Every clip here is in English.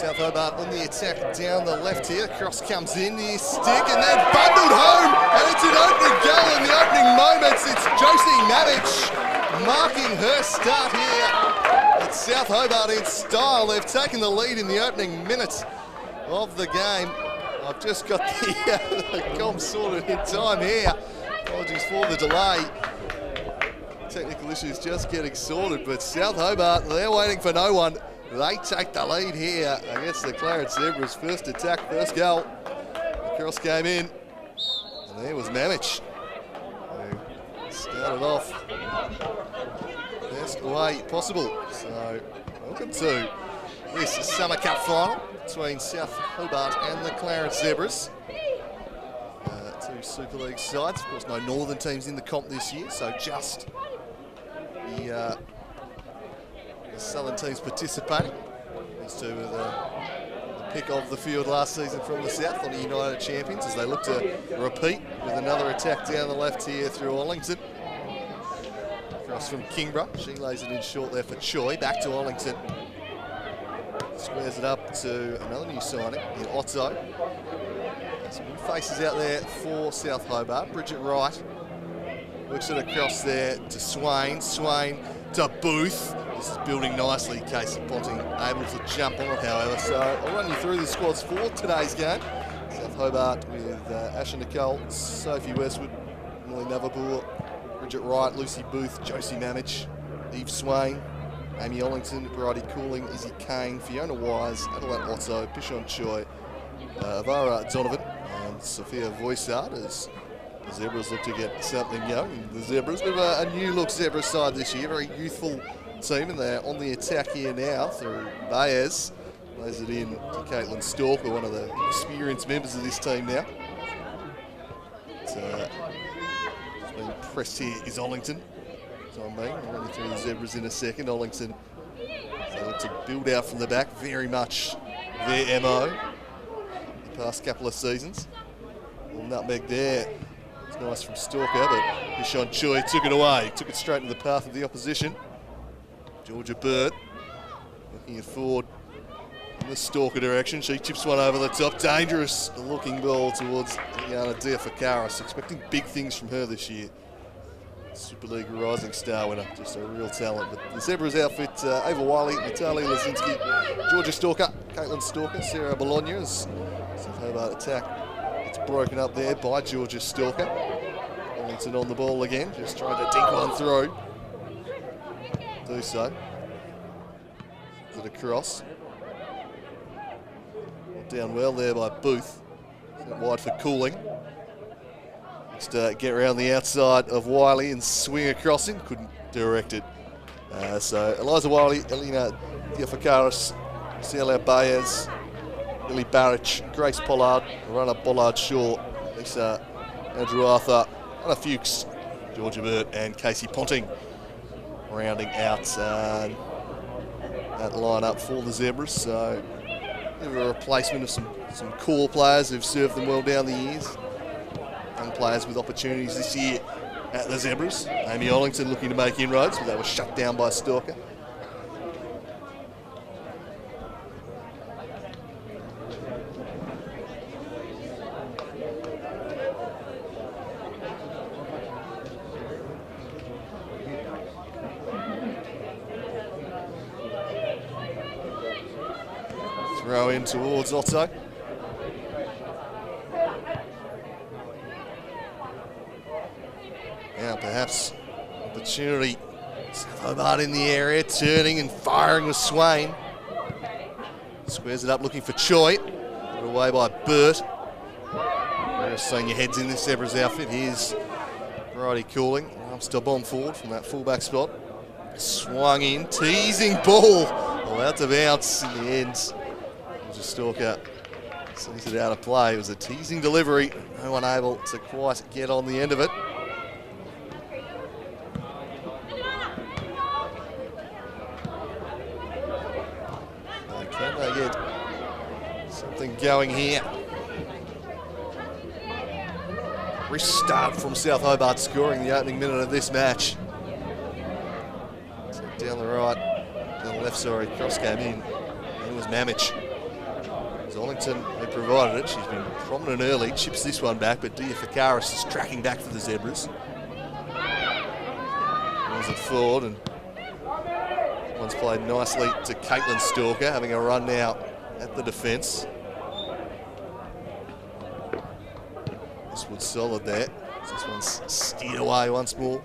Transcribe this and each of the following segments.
South Hobart on the attack down the left here. Cross comes in, the stick, and then bundled home. And it's an opening goal in the opening moments. It's Josie Mamich marking her start here. It's South Hobart in style. They've taken the lead in the opening minutes of the game. I've just got the comms sorted in time here. Apologies for the delay. Technical issues just getting sorted, but South Hobart, they're waiting for no one. They take the lead here against the Clarence Zebras. First attack, first goal. The cross came in, and there was Mamich, who started off the best way possible. So, welcome to this Summer Cup final between South Hobart and the Clarence Zebras. Two Super League sides. Of course, no Northern teams in the comp this year, so just the Southern teams participating. These two were the pick of the field last season from the South on the United Champions as they look to repeat with another attack down the left here through Ollington. Across from Kingborough. She lays it in short there for Choi. Back to Ollington. Squares it up to another new signing in Otto. Some new faces out there for South Hobart. Bridget Wright works it across there to Swain. Swain to Booth. This is building nicely. Casey Ponting able to jump on it, however. So I'll run you through the squads for today's game. South Hobart with Asha Nicole, Sophie Westwood, Molly Navabour, Bridget Wright, Lucy Booth, Josie Mamich, Eve Swain, Amy Ollington, Bridie Cooling, Izzy Kane, Fiona Wise, Adelaide Otto, Pishon Choi, Avara Donovan, and Sophia Voisard as the Zebras look to get something going. The Zebras, bit of a new look Zebra side this year, very youthful team, and they're on the attack here now through Baez. Lays it in to Caitlin Stalker, one of the experienced members of this team now. It's being pressed here is Ollington. Time being, I'll run you through the Zebras in a second. Ollington, they look to build out from the back, very much their MO the past couple of seasons. Little nutmeg there. It's nice from Stalker, but Pishon Choi took it away, took it straight into the path of the opposition. Georgia Bird looking it forward in the Stalker direction. She chips one over the top. Dangerous looking ball towards Yana Diafakaris. Expecting big things from her this year. Super League Rising Star winner, just a real talent. But the Zebras outfit, Ava Wiley, Natalia Lazinski, Georgia Stalker, Caitlin Stalker, Sarah Bologna as South Hobart attack. It's broken up there by Georgia Stalker. Ollington on the ball again, just trying to dink one through. Do so. To the cross. Down well there by Booth. Wide for Cooling. Just get around the outside of Wiley and swing across him. Couldn't direct it. So Eliza Wiley, Elena Diafakaris, Celia Baez, Lily Barrich, Grace Pollard, runner Bollard Shaw, Lisa Andrew Arthur, Anna Fuchs, Georgia Burt and Casey Ponting rounding out that lineup for the Zebras. So a replacement of some core players who've served them well down the years. Young players with opportunities this year at the Zebras. Amy Ollington looking to make inroads, but that was shut down by Stalker. Throw in towards Otto. Now perhaps opportunity. South Hobart in the area, turning and firing with Swain. Squares it up looking for Choi. Put away by Burt. Very senior heads in this Zebras outfit. Here's Bridie Cooling. Arms to bomb forward from that fullback spot. Swung in, teasing ball. Allowed to bounce in the end. Stalker sees it out of play. It was a teasing delivery. No one able to quite get on the end of it. Can they get something going here? Restart from South Hobart scoring the opening minute of this match. So down the right, down the left, sorry, cross came in. And it was Mamich. Zollington had provided it. She's been prominent early. Chips this one back, but Diafakaris is tracking back for the Zebras. Runs it forward, and one's played nicely to Caitlin Stalker, having a run now at the defence. This was solid there. This one's steered away once more.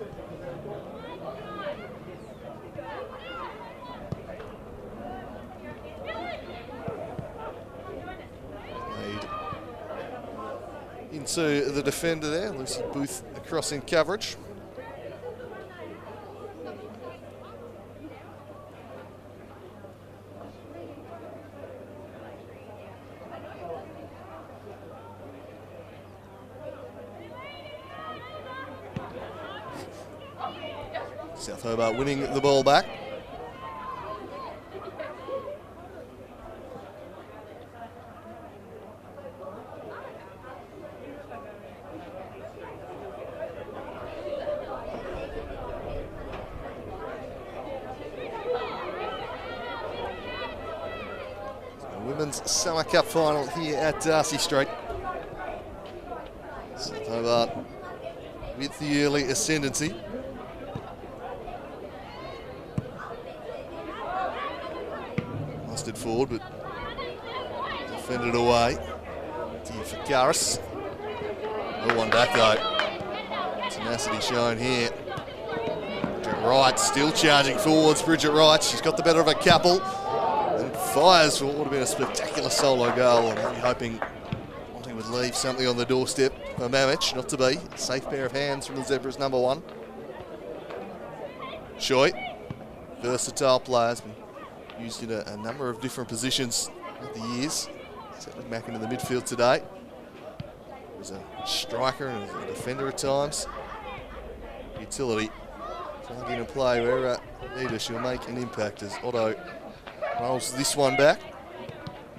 Into the defender there, Lucy Booth across in coverage. South Hobart winning the ball back. Women's Summer Cup final here at Darcy Street. South Hobart with the early ascendancy. Busted forward, but defended away. Diafakaris. No one back though. Tenacity shown here. Bridget Wright still charging forwards. Bridget Wright, she's got the better of a couple. And fires for what would have been a spectacular solo goal. I'm really hoping Monty would leave something on the doorstep for Mamich, not to be. Safe pair of hands from the Zebras, number one. Choi, versatile player, has been used in a number of different positions over the years. Settling back into the midfield today. As a striker and a defender at times. Utility. Plug in and play wherever needed. She'll make an impact as Otto rolls this one back.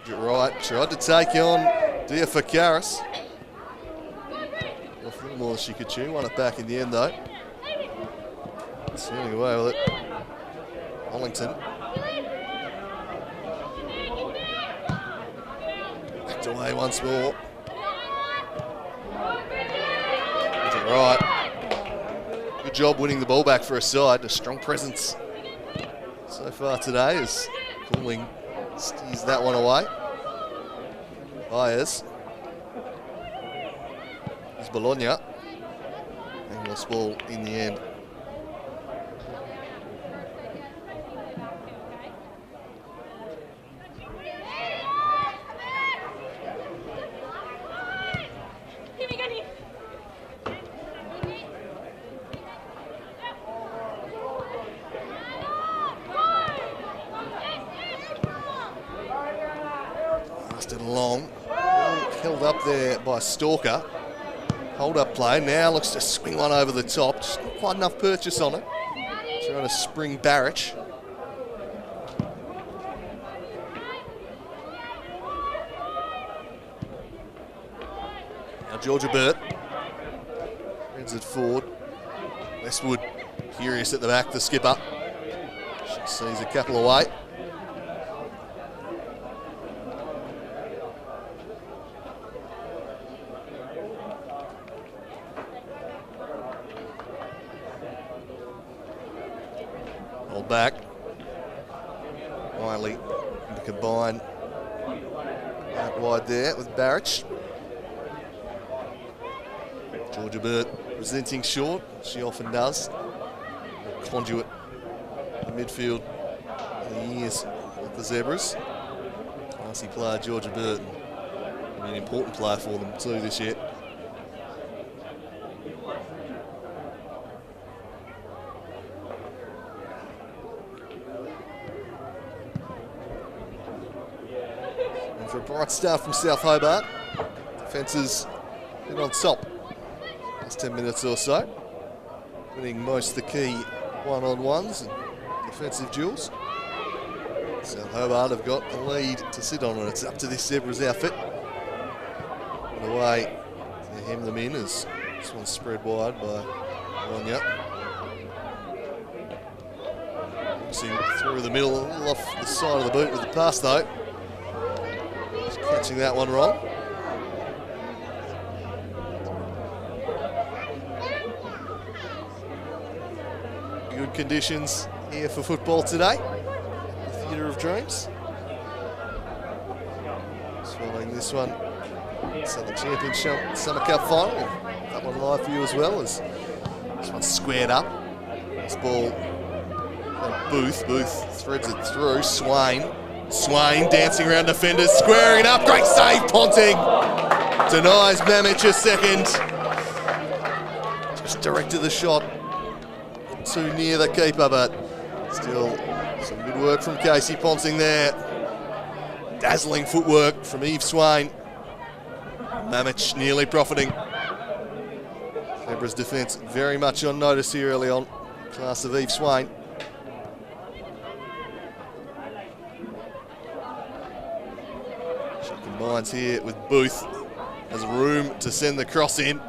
Right, tried to take on Diafakaris. A little more than she could chew. Won it back in the end though. Sailing away with it. Hollington. Backed away once more. Right. Good job winning the ball back for her side. A strong presence so far today as Cooling steers that one away. Byers. Is Bologna. And lost ball in the end. Long, held up there by Stalker. Hold up play, now looks to swing one over the top. Just not quite enough purchase on it. Trying to spring Barrich. Now Georgia Burt heads it forward. Westwood curious at the back, the skipper. She sees a couple away. Back. Quietly to combine out wide there with Barrich. Georgia Burt presenting short, she often does. A conduit in the midfield in the years of the Zebras. Classy player Georgia Burt, and an important player for them too this year. For a bright start from South Hobart. Defences been on top last 10 minutes or so. Winning most of the key one-on-ones and defensive duels. South Hobart have got a lead to sit on, and it's up to this Zebras outfit. And away to hem them in as this one's spread wide by Bologna. Mixing through the middle, a little off the side of the boot with the pass though. catching that one wrong. Good conditions here for football today. The Theatre of Dreams. Following this one, Southern Championship Summer Cup final. That one live for you as well, as this one's squared up. This ball, Booth threads it through. Swain dancing around defenders, squaring it up. Great save, Ponting. Denies Mamic a second. Just directed the shot too near the keeper, but still some good work from Casey Ponting there. Dazzling footwork from Eve Swain. Mamic nearly profiting. Zebra's defence very much on notice here early on. Class of Eve Swain. She combines here with Booth. Has room to send the cross in.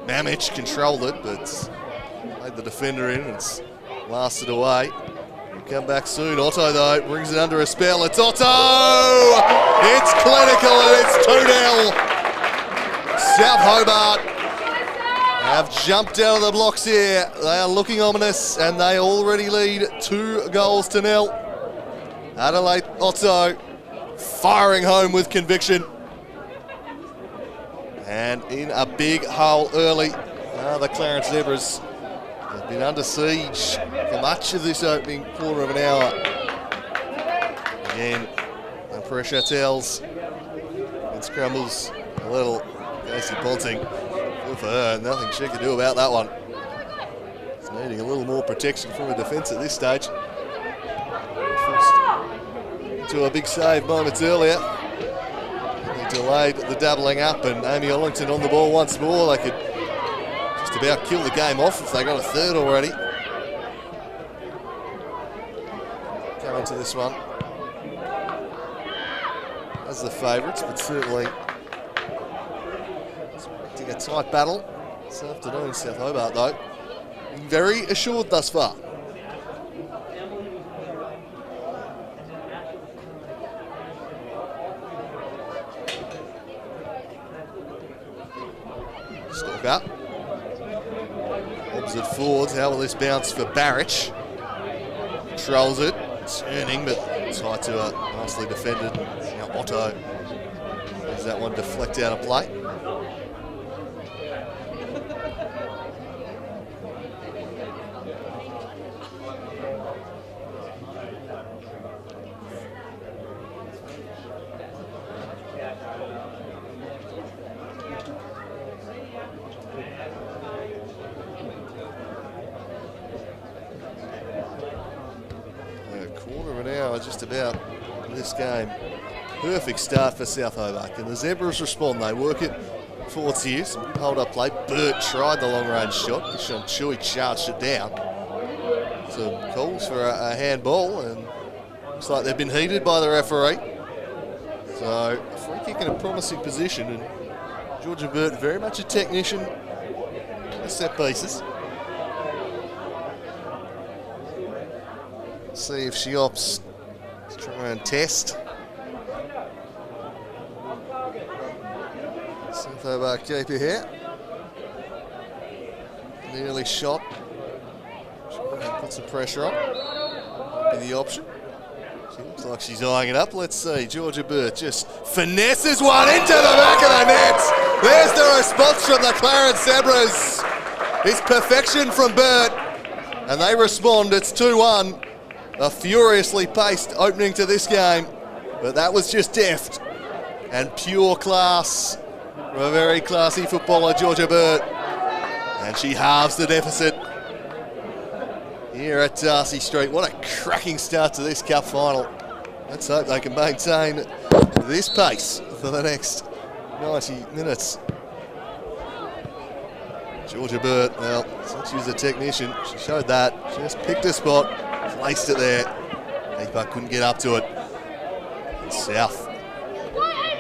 Mamic controlled it, but laid the defender in and it's lasted away. He'll come back soon. Otto, though, brings it under a spell. It's Otto! It's clinical and it's 2-0. South Hobart have jumped out of the blocks here. They are looking ominous and they already lead 2-0. Adelaide Otto firing home with conviction. And in a big hole early. The Clarence Zebras have been under siege for much of this opening quarter of an hour. Again, the pressure tells. It scrambles a little. Casey Ponting, good for her, nothing she can do about that one. It's needing a little more protection from her defence at this stage. Forced to a big save moments earlier. They delayed the doubling up and Amy Ollington on the ball once more. They could just about kill the game off if they got a third already. Coming to this one as the favourites, but certainly expecting a tight battle this afternoon. South Hobart, though, very assured thus far. Stalk up. Opposite forwards. How will this bounce for Barrich? Controls it. Turning, but tight to a nicely defended. Now Otto. Does that one deflect out of play? Just about this game. Perfect start for South Hobart. And the Zebras respond. They work it forwards here. Some good hold-up play. Burt tried the long-range shot. Kishon Chui charged it down. Some calls for a handball, and looks like they've been heated by the referee. So a free kick in a promising position, and Georgia Burt very much a technician in set pieces. See if she opts to try and test. South Hobart keeper here. Nearly shot. Put some pressure on. Be the option. She looks like she's eyeing it up. Let's see. Georgia Burt just finesses one into the back of the net. There's the response from the Clarence Zebras. It's perfection from Burt. And they respond. It's 2-1. A furiously paced opening to this game, but that was just deft and pure class from a very classy footballer, Georgia Burt. And she halves the deficit here at Darcy Street. What a cracking start to this cup final. Let's hope they can maintain this pace for the next 90 minutes. Georgia Burt, well, since she was a technician, she showed that. She just picked a spot. Placed it there. Keeper couldn't get up to it. And South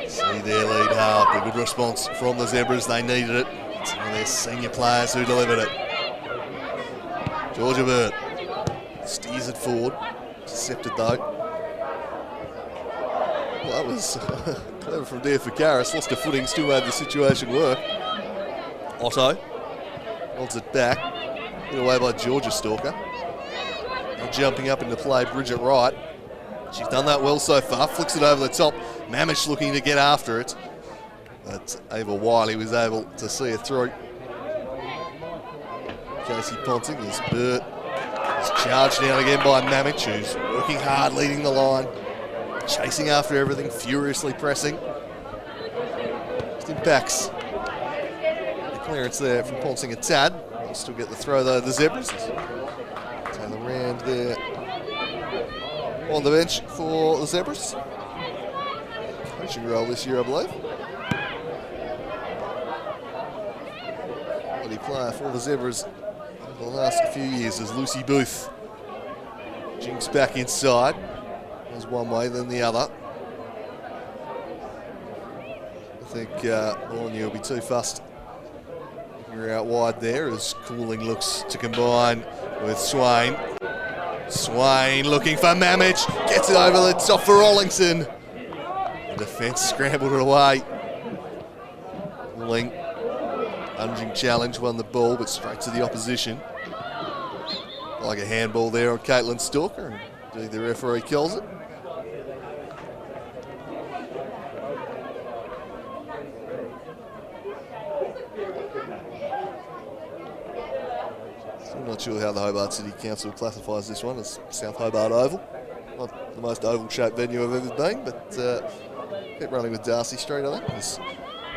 see their lead hard. A good response from the Zebras. They needed it. Some of their senior players who delivered it. Georgia Burt steers it forward. Intercepted though. Well, that was clever from there for Garris. Lost her footing, still made the situation work. Otto holds it back. Put away by Georgia Stalker. And jumping up into play, Bridget Wright. She's done that well so far. Flicks it over the top. Mamish looking to get after it. But Ava Wiley was able to see it through. Casey Ponting is Burt. He's charged down again by Mamish, who's working hard, leading the line. Chasing after everything, furiously pressing. Just impacts the clearance there from Ponting a tad. They'll still get the throw though, the Zebras. Taylor Rand there on the bench for the Zebras. Coaching role this year, I believe. Quality player for the Zebras over the last few years is Lucy Booth. Jinx back inside. There's one way, then the other. I think Bologna will be too fussed. You're out wide there as Cooling looks to combine with Swain. Swain looking for Mamish. Gets it over the top for Rollington. The defence scrambled it away. Cooling, lunging challenge, won the ball, but straight to the opposition. Like a handball there on Caitlin Stalker. Indeed, the referee kills it. Still not sure how the Hobart City Council classifies this one as South Hobart Oval. Not the most oval-shaped venue I've ever been, but keep running with Darcy Street, I think.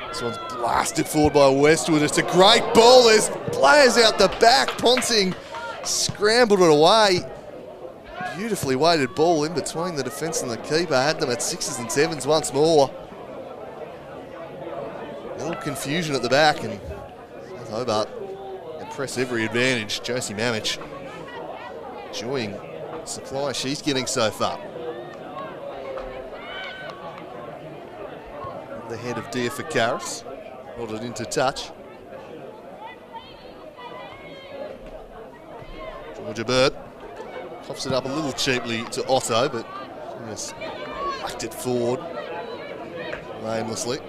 This one's blasted forward by Westwood. It's a great ball. There's players out the back. Ponting scrambled it away. Beautifully weighted ball in between the defence and the keeper. Had them at 6s and 7s once more. A little confusion at the back, and South Hobart press every advantage. Josie Mamish enjoying the supply she's getting so far. The head of Dia for Karis. Nodded into touch. Georgia Bird coughs it up a little cheaply to Otto, but just whacked it forward aimlessly.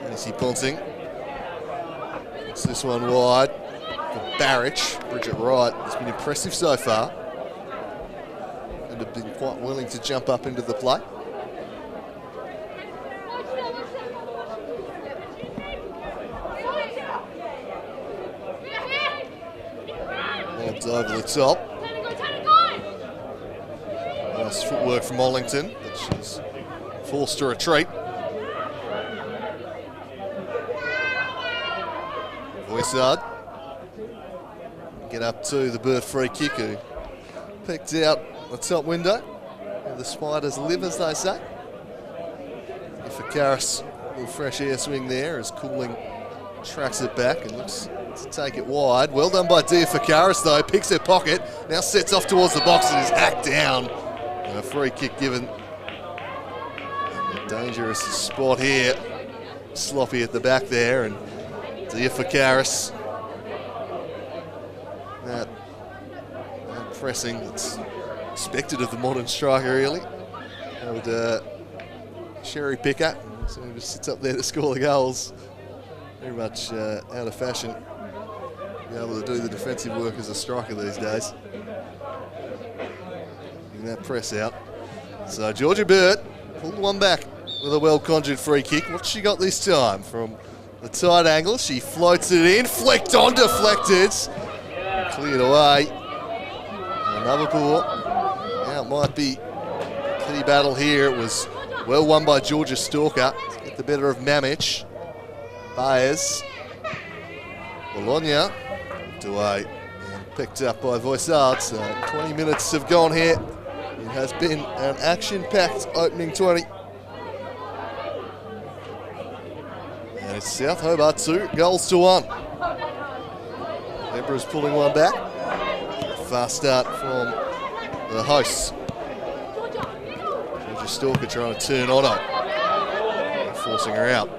Casey Ponting. It's this one wide for Barrich. Bridget Wright has been impressive so far and have been quite willing to jump up into the play. Lobs over the top. Nice footwork from Ollington, but she's forced to retreat. Voisard. Get up to the Bird free kick, who picked out the top window. Where the spiders live, as they say. For Karis, a little fresh air swing there as Cooling tracks it back and looks to take it wide. Well done by Dia for Karis though. Picks her pocket, now sets off towards the box and is hacked down. And a free kick given. A dangerous spot here. Sloppy at the back there, and Dia for Karis. That pressing that's expected of the modern striker, really. Old cherry picker, so he just sits up there to score the goals. Very much out of fashion. Be able to do the defensive work as a striker these days. Getting that press out. So Georgia Burt pulled one back with a well-conjured free kick. What's she got this time? From the tight angle, she floats it in, flicked on, deflected. Cleared away. Another ball. Now it might be a key battle here. It was well won by Georgia Stalker. Get the better of Mamish. Baez. Bologna. Away. And picked up by Voisard. So 20 minutes have gone here. It has been an action-packed opening 20. And it's South Hobart 2 goals to 1. Zebras pulling one back. Fast start from the hosts. Georgia Stalker trying to turn Otto. Forcing her out.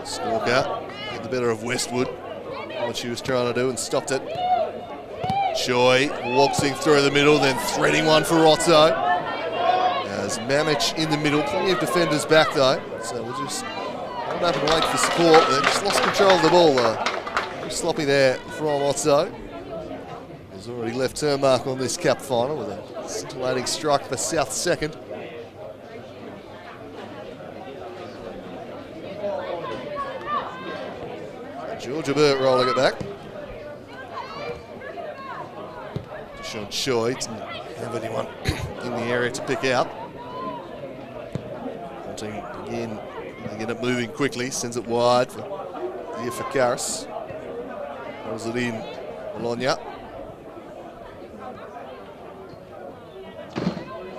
Stalker get the better of Westwood. What she was trying to do and stopped it. Choi waltzing through the middle, then threading one for Otto. As Mamich in the middle, plenty of defenders back though, so we'll just hold up and wait for support. They just lost control of the ball though. Very sloppy there from Otto. He's already left turn mark on this cup final with a scintillating strike for South second. Georgia Burt rolling it back. Sean Choi didn't have anyone in the area to pick out. Wanting again to get it moving quickly, sends it wide for Karis. Rolls it in, Bologna.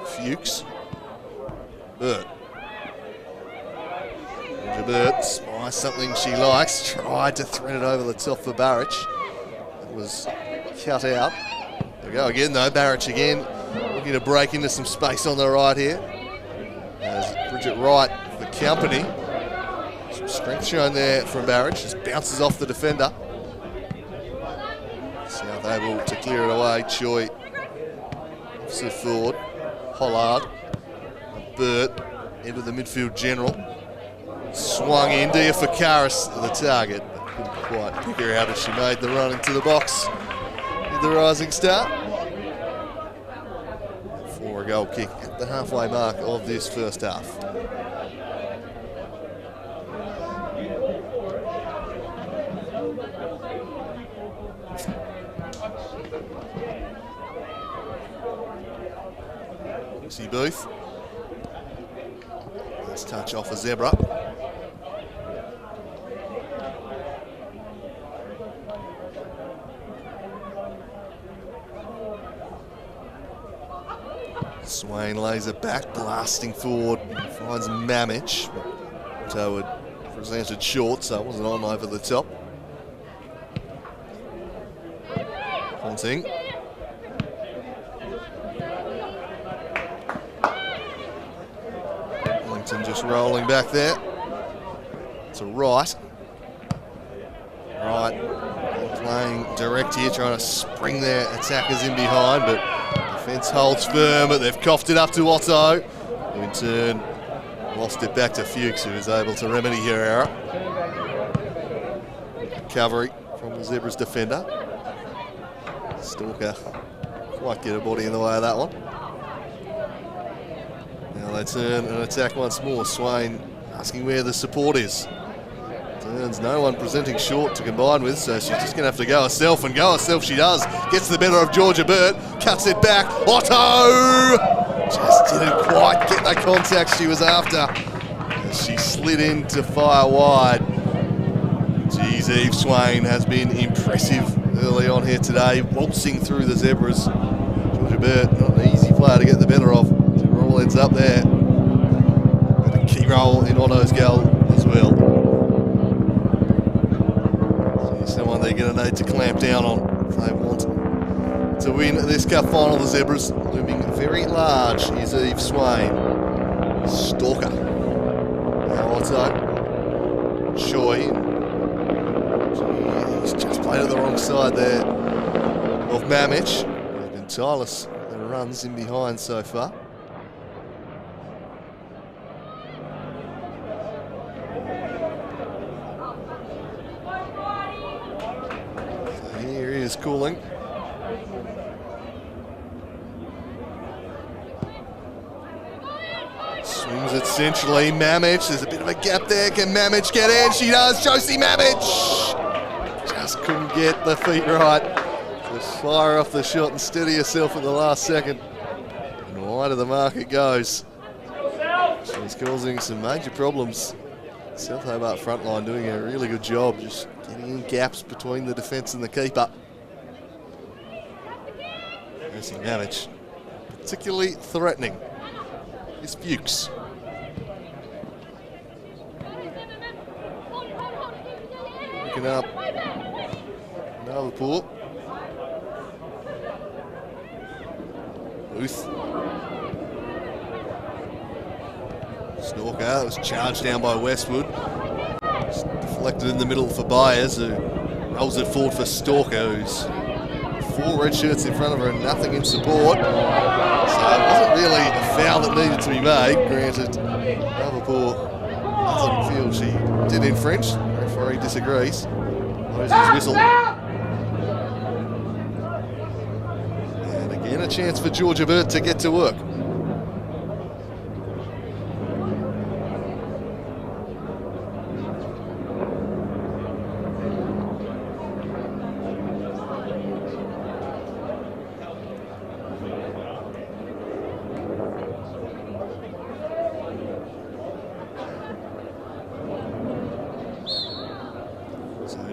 Fuchs. Burt. Burt spies something she likes, tried to thread it over the top for Barrich. It was cut out. There we go again though, Barrich again, looking to break into some space on the right here. As Bridget Wright for company. Some strength shown there from Barrich, just bounces off the defender. South able to clear it away, Choi. Offset forward, Hollard, Burt into the midfield general. Swung in, Diafakaris the target, but couldn't quite pick her out as she made the run into the box with the rising star. For a goal kick at the halfway mark of this first half. Lucy Booth. Let's touch off a zebra. Swain lays it back, blasting forward, finds Mamich. So it presented short, so it wasn't on over the top. Ponting. Wellington just rolling back there. To Wright. Wright playing direct here, trying to spring their attackers in behind, but defence holds firm, but they've coughed it up to Otto, who in turn lost it back to Fuchs, who was able to remedy her error. Recovery from the Zebras defender. Stalker quite get her body in the way of that one. Now they turn and attack once more. Swain asking where the support is. Turns no one presenting short to combine with, so she's just going to have to go herself, and go herself she does. Gets the better of Georgia Burt, cuts it back. Otto just didn't quite get the contact she was after as she slid in to fire wide. Geez, Eve Swain has been impressive early on here today, waltzing through the Zebras. Georgia Burt, not an easy player to get the better of. She all ends up there. Got a key role in Otto's goal as well. Someone they're going to need to clamp down on if they want to win this cup final. The Zebras looming very large is Eve Swain. Stalker. Now Otto. Choi. He's just played at the wrong side there of Mamich. He's been tireless the runs in behind so far. Cooling. Swings it centrally. Mamich, there's a bit of a gap there. Can Mamich get in? She does. Josie Mamich just couldn't get the feet right to fire off the shot and steady herself at the last second. And wide of the mark it goes. She's causing some major problems. South Hobart front line doing a really good job just getting in gaps between the defence and the keeper. Mamich, particularly threatening, is Fuchs. Looking up, another pull. Booth. Stalker was charged down by Westwood. Just deflected in the middle for Byers, who rolls it forward for Stalker, who's 4 red shirts in front of her and nothing in support. So it wasn't really a foul that needed to be made. Granted, Liverpool doesn't feel she did infringe. The referee disagrees. Blows his whistle. And again, a chance for Georgia Burt to get to work.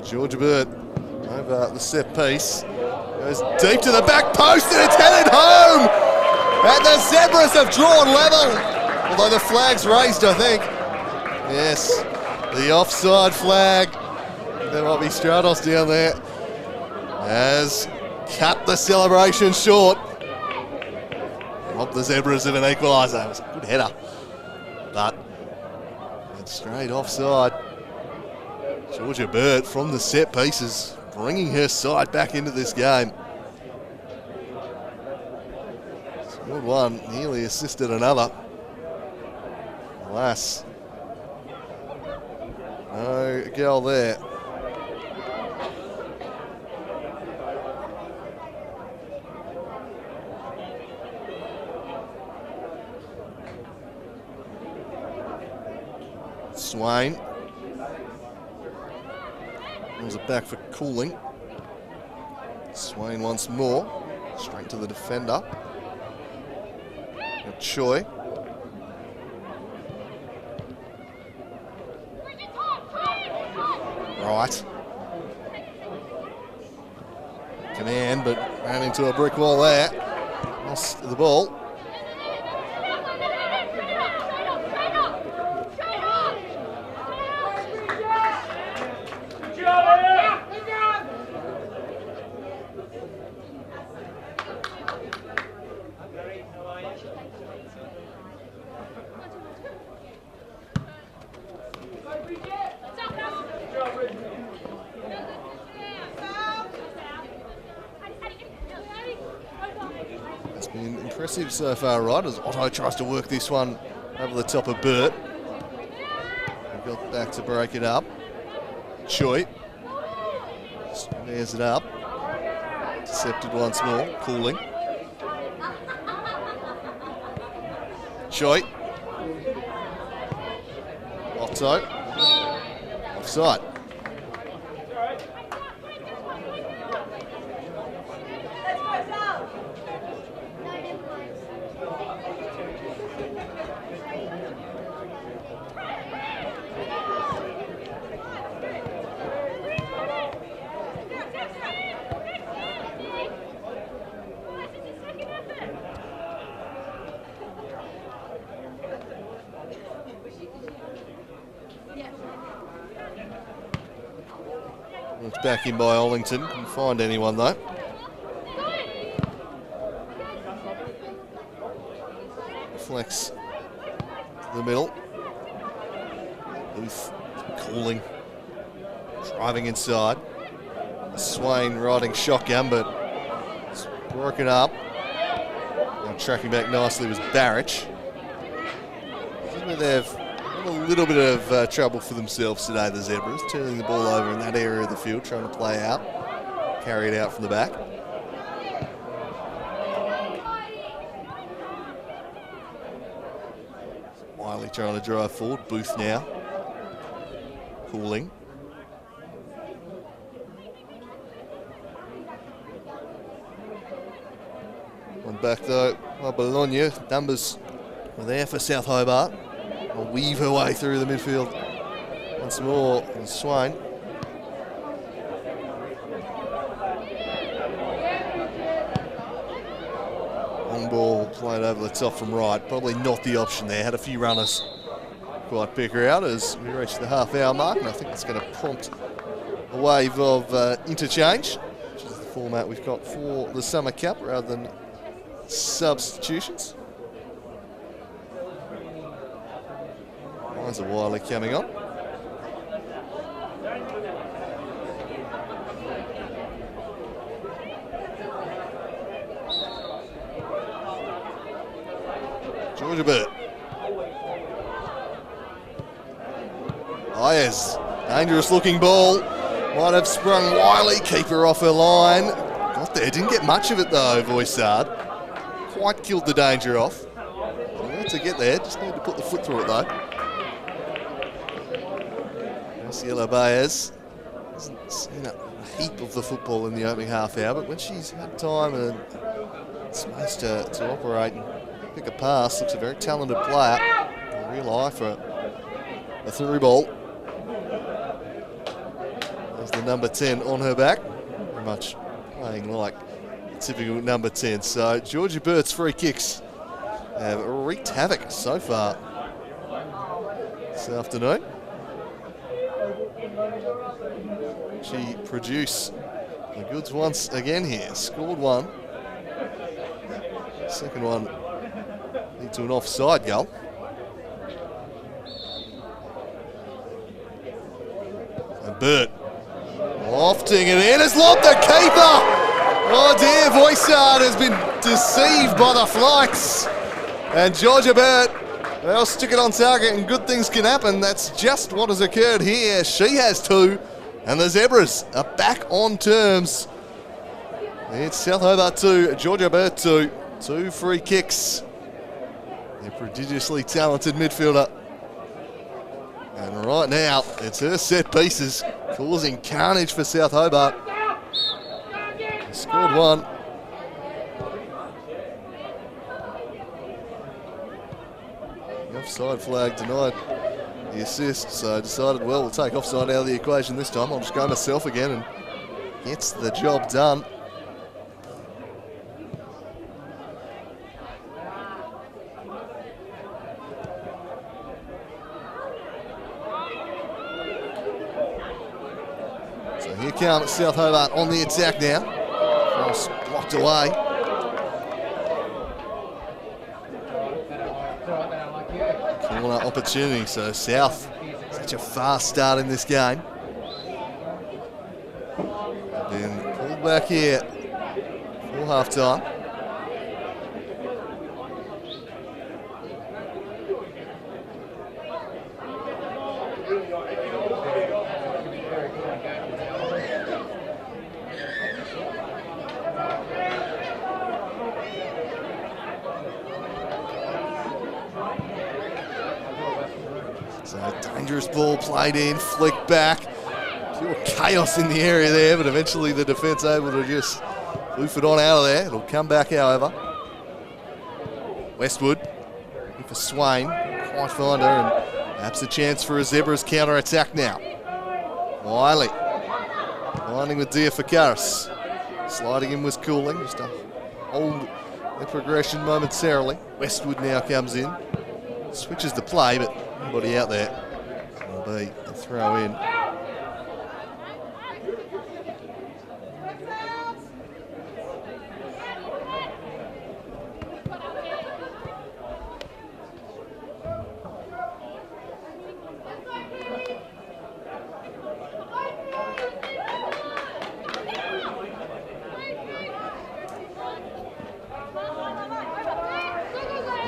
Georgia Burt over the set piece. Goes deep to the back post and it's headed home! And the Zebras have drawn level. Although the flag's raised, I think. Yes, the offside flag. There might be Stratos down there. Has cut the celebration short. Robbed the Zebras of an equaliser. It was a good header. But it's straight offside. Georgia Burt from the set pieces, bringing her side back into this game. Scored one, nearly assisted another. Alas, no goal there. Swain. Brings it back for Cooling. Swain once more. Straight to the defender. And Choi. Right. Command, but ran into a brick wall there. Lost the ball. Impressive so far, right, as Otto tries to work this one over the top of Burt. He got back to break it up. Choi snares it up. Intercepted once more. Cooling. Choi. Otto. Offside. It's back in by Ollington. Couldn't find anyone though. Flex to the middle. Booth Cooling. Driving inside. Swain riding shotgun, but it's broken up. And tracking back nicely was Barrich. This is where they've had a little bit of trouble for themselves today, the Zebras, turning the ball over in that area of the field, trying to play out, carry it out from the back. Wiley trying to drive forward, Booth now. Cooling. One back though, Bologna, numbers are there for South Hobart. Will weave her way through the midfield once more, and Swain. Long ball played over the top from right, probably not the option there. Had a few runners quite pick her out as we reach the half-hour mark, and I think it's going to prompt a wave of interchange, which is the format we've got for the Summer Cup rather than substitutions. There's a Wiley coming on. Georgia Burt. Ayers, dangerous looking ball. Might have sprung Wiley, keeper off her line. Got there, didn't get much of it though, Voisard. Quite killed the danger off. Well, to get there, just need to put the foot through it though. Ciela Baez hasn't seen a heap of the football in the opening half hour, but when she's had time and space to operate and pick a pass, looks a very talented player. A real eye for a through ball. There's the number 10 on her back. Very much playing like typical number 10. So Georgia Burt's free kicks have wreaked havoc so far this afternoon. She produced the goods once again here. Scored one. Second one into an offside goal. And Burt lofting it in. It's lobbed the keeper. Oh dear, Voisard has been deceived by the flights. And Georgia Burt, they'll stick it on target and good things can happen. That's just what has occurred here. She has two. And the Zebras are back on terms. It's South Hobart 2, Georgia Burt 2. Two free kicks. A prodigiously talented midfielder. And right now, it's her set pieces causing carnage for South Hobart. They scored one. The offside flag denied the assist, so decided, well, we'll take offside out of the equation this time. I'll just go myself again, and gets the job done. So here comes South Hobart on the attack now. Cross blocked away. Corner opportunity, so South, such a fast start in this game. Then pulled back here for half time. So dangerous ball played in, flicked back. Pure chaos in the area there, but eventually the defence able to just loof it on out of there. It'll come back, however. Westwood for Swain, quite find her, and perhaps a chance for a Zebras counter-attack now. Wiley finding with Diafakaris. Sliding in was Cooling, just to hold the progression momentarily. Westwood now comes in, switches the play, but nobody out there. Will be a throw in.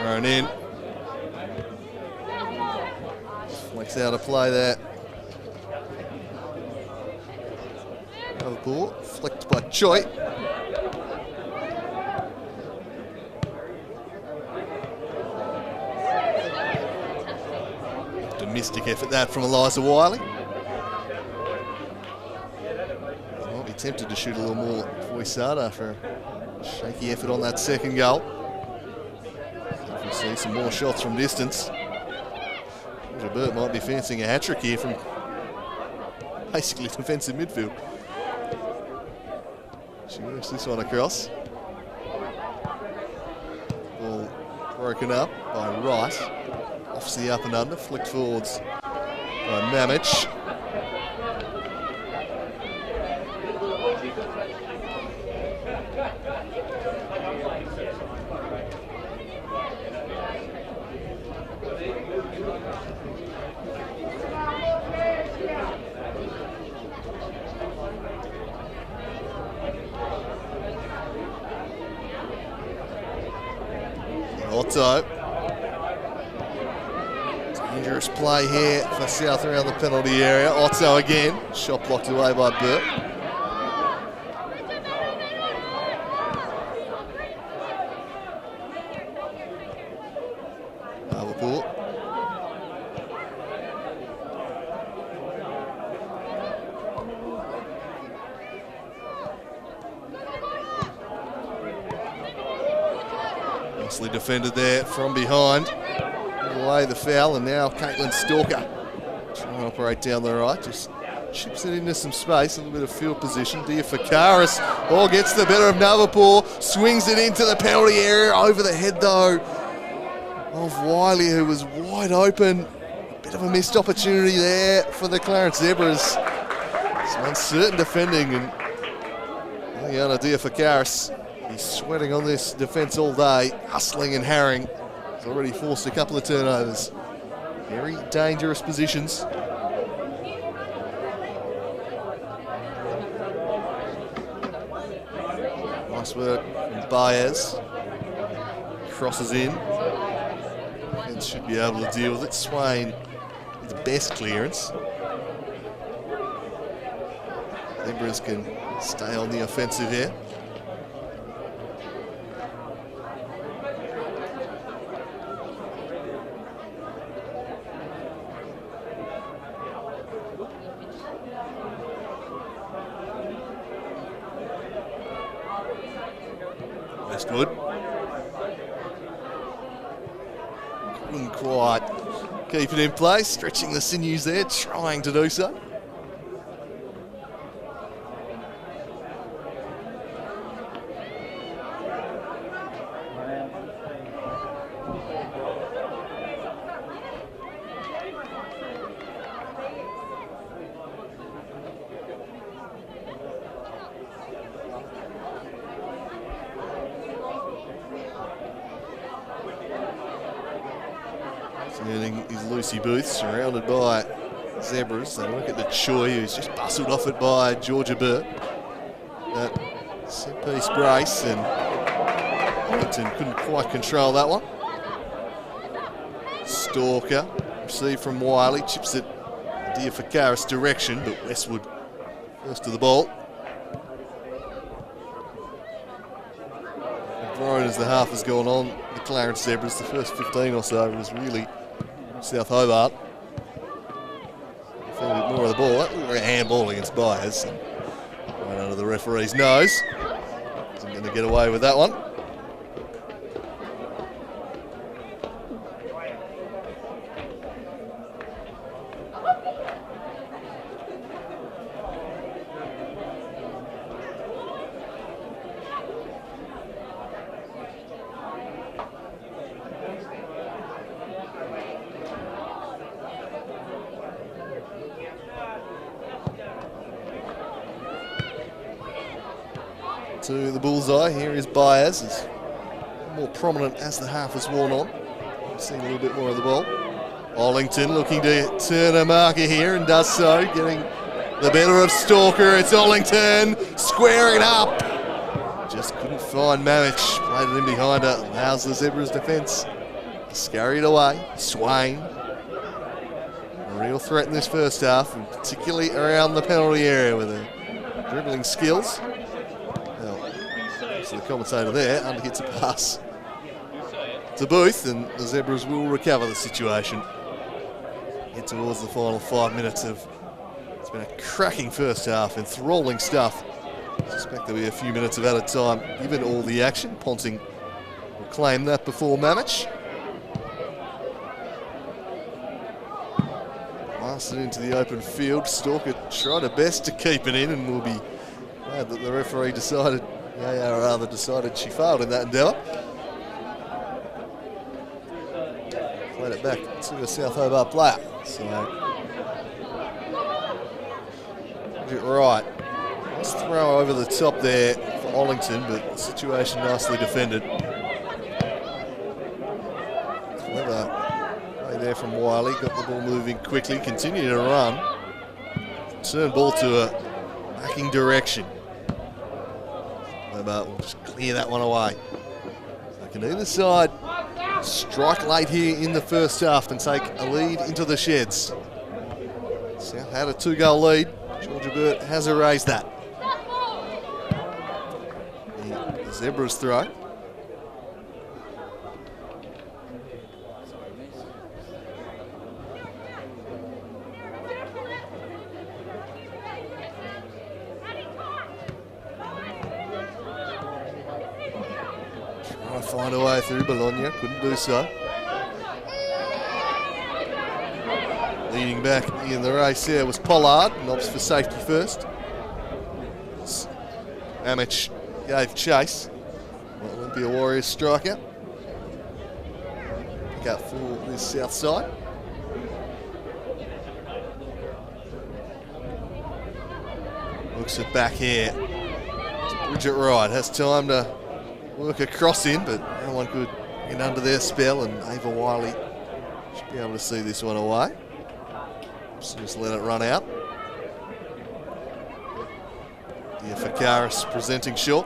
Thrown in. Flex out of play there. Another ball, flicked by Choi. Optimistic effort that from Eliza Wiley. Might be tempted to shoot a little more Voisard after a shaky effort on that second goal. We'll see some more shots from distance. Burt might be fancying a hat-trick here from basically defensive midfield. She works this one across. Ball broken up by Rice. Offs the up and under, flicked forwards by Mamich. Otto dangerous play here for South around the penalty area. Otto again, shot blocked away by Burt. Liverpool. Nicely defended there from behind. Away the foul, and now Caitlin Stalker trying to operate down the right, just chips it into some space, a little bit of field position. Diafakaris gets the better of Navapur, swings it into the penalty area, over the head though of Wiley, who was wide open. A bit of a missed opportunity there for the Clarence Zebras. Some uncertain defending, and Liana Diafakaris, he's sweating on this defence all day, hustling and harrying. He's already forced a couple of turnovers. Very dangerous positions. Nice work from Baez. Crosses in. And should be able to deal with it. Swain with the best clearance. Zebras can stay on the offensive here. Westwood. Couldn't quite keep it in place, stretching the sinews there, trying to do so. Is Lucy Booth, surrounded by Zebras. They look at the Choi, who's just bustled off it by Georgia Burt. That set piece brace, and Hamilton couldn't quite control that one. Stalker, received from Wiley, chips it Diafakaris direction, but Westwood first to the ball. Grown as the half has gone on, the Clarence Zebras, the first 15 or so was really South Hobart. A bit more of the ball. That was a handball against Byers. Right under the referee's nose. Isn't going to get away with that one. To the bullseye, here is Baez. He's more prominent as the half has worn on. We've seen a little bit more of the ball. Ollington looking to turn a marker here and does so, getting the better of Stalker. It's Ollington squaring up. Just couldn't find Mamich. Played it in behind her. Allows the Zebras defence. Scurried away. Swain. A real threat in this first half, and particularly around the penalty area with her dribbling skills. So the commentator there underhits a pass to Booth, and the Zebras will recover the situation. Get towards the final 5 minutes of, it's been a cracking first half, enthralling stuff. I suspect there'll be a few minutes of added time given all the action. Ponting will claim that before Mamich. Blasted into the open field. Stalker tried her best to keep it in, and will be glad that the referee decided she failed in that endeavour. Played it back to a South Hobart player. So, get it right. Nice throw over the top there for Ollington, but the situation nicely defended. Clever play there from Wiley. Got the ball moving quickly, continuing to run. Turn ball to a backing direction. Hobart will just clear that one away. Second either side. strike late here in the first half and take a lead into the sheds. South had a 2-goal lead. Georgia Burt has erased that. The Zebras throw. Trying to find a way through Bologna, couldn't do so. Leading back in the race there was Pollard, and opts for safety first. Amic gave chase. Well, Olympia Warriors striker. Pick up for this south side. Looks at back here. Bridget Wright has time to work across in, but no one could get under their spell, and Ava Wiley should be able to see this one away. Just let it run out. Fakaris presenting short.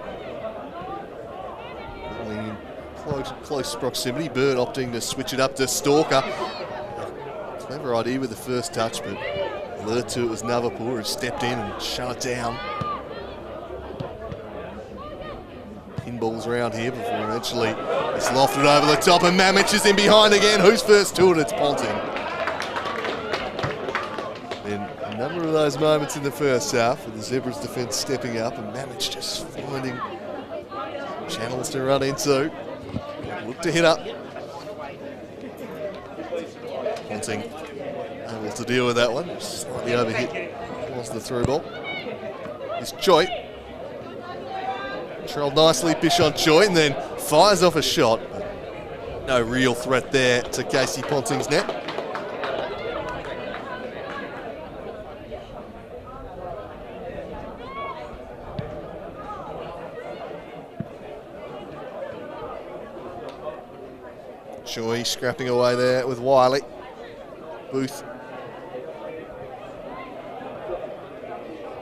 In close proximity. Bird opting to switch it up to Stalker. Clever idea with the first touch, but alert to it was Navapur who stepped in and shut it down. Pinballs around here before eventually it's lofted over the top, and Mamic is in behind again. Who's first to it? It's Ponting. A number of those moments in the first half with the Zebras defence stepping up and Mamic just finding channels to run into. Look to hit up. Ponting able to deal with that one. Slightly overhit was the through ball. It's Choi. Controlled nicely, Bishon Choi, and then fires off a shot. But no real threat there to Casey Ponting's net. Choi scrapping away there with Wiley. Booth.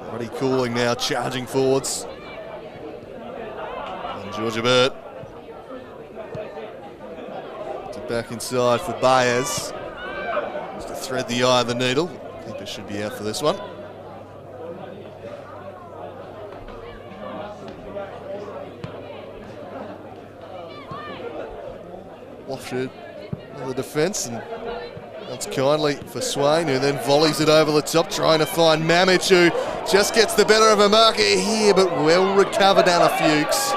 Already cooling now, charging forwards. And Georgia Burt. Back inside for Baez. Just to thread the eye of the needle. Keeper should be out for this one. Wafted on the defence, and that's kindly for Swain, who then volleys it over the top, trying to find Mamic, who just gets the better of a marker here, but well recovered Anna Fuchs.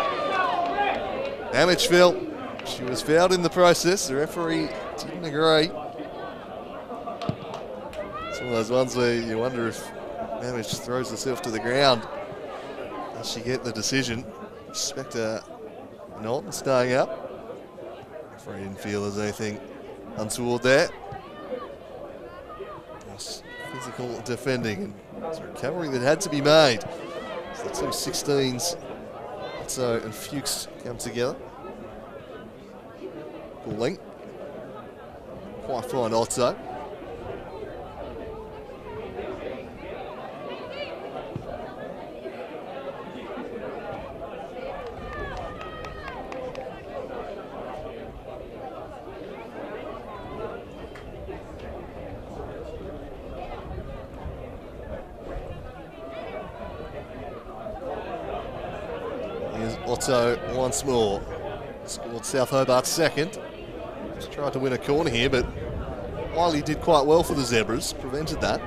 Mamic fell. She was fouled in the process. The referee didn't agree. It's one of those ones where you wonder if Mamic throws herself to the ground. Does she get the decision? Suspect Norton staying up. Referee didn't feel there's anything untoward there. Nice physical defending, and it's a recovery that had to be made. So the two 16s, Otto and Fuchs, come together. Pulling. Quite fine, Otto. Here's Otto once more. Scored South Hobart second. Just tried to win a corner here, but Wiley did quite well for the Zebras, prevented that.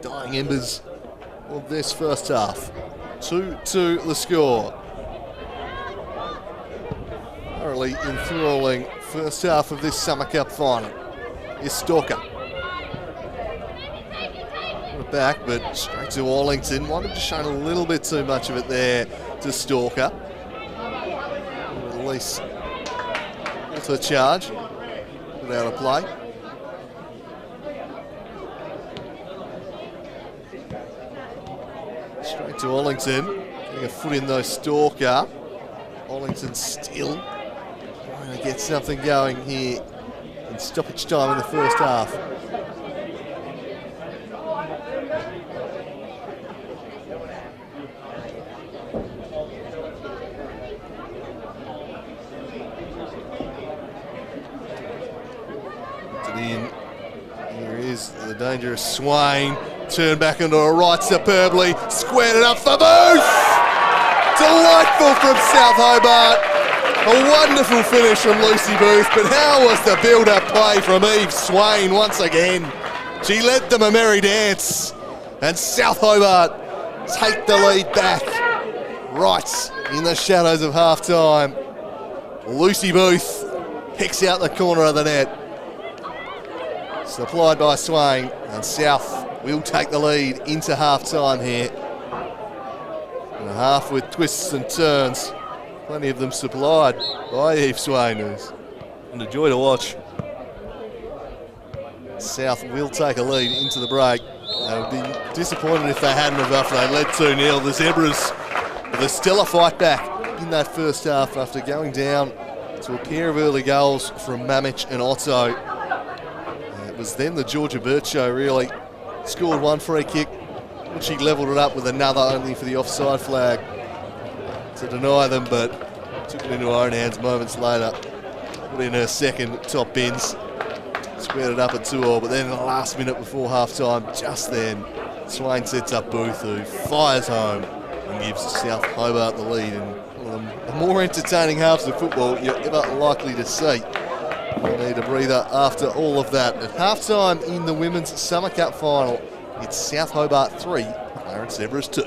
Dying embers of this first half. 2-2 the score. Thoroughly enthralling first half of this Summer Cup final. Is Stalker. Back, but straight to Wallington. Might have just shown a little bit too much of it there to Stalker. Release to charge without a play. Straight to Wallington. Getting a foot in though, Stalker. Wallington still trying to get something going here in stoppage time in the first half. dangerous. Swain turned back into a right superbly, squared it up for Booth. Delightful from South Hobart. A wonderful finish from Lucy Booth, but how was the build-up play from Eve Swain once again? She led them a merry dance, and South Hobart take the lead back right in the shadows of half-time. Lucy Booth picks out the corner of the net. Supplied by Swain, and South will take the lead into half-time here. And a half with twists and turns. Plenty of them supplied by Eve Swain. And a joy to watch. South will take a lead into the break. They would be disappointed if they hadn't have after they led 2-0. The Zebras with a stellar fight back in that first half after going down to a pair of early goals from Mamich and Otto. It was then the Georgia Burt show really. Scored one free kick, and she levelled it up with another only for the offside flag to deny them, but took it into her own hands moments later. Put in her second top bins, squared it up at 2-2, but then in the last minute before half-time, just then, Swain sets up Booth, who fires home and gives South Hobart the lead in one of the more entertaining halves of football you're ever likely to see. We'll need a breather after all of that. At half-time in the Women's Summer Cup final, it's South Hobart 3, Clarence Zebras 2.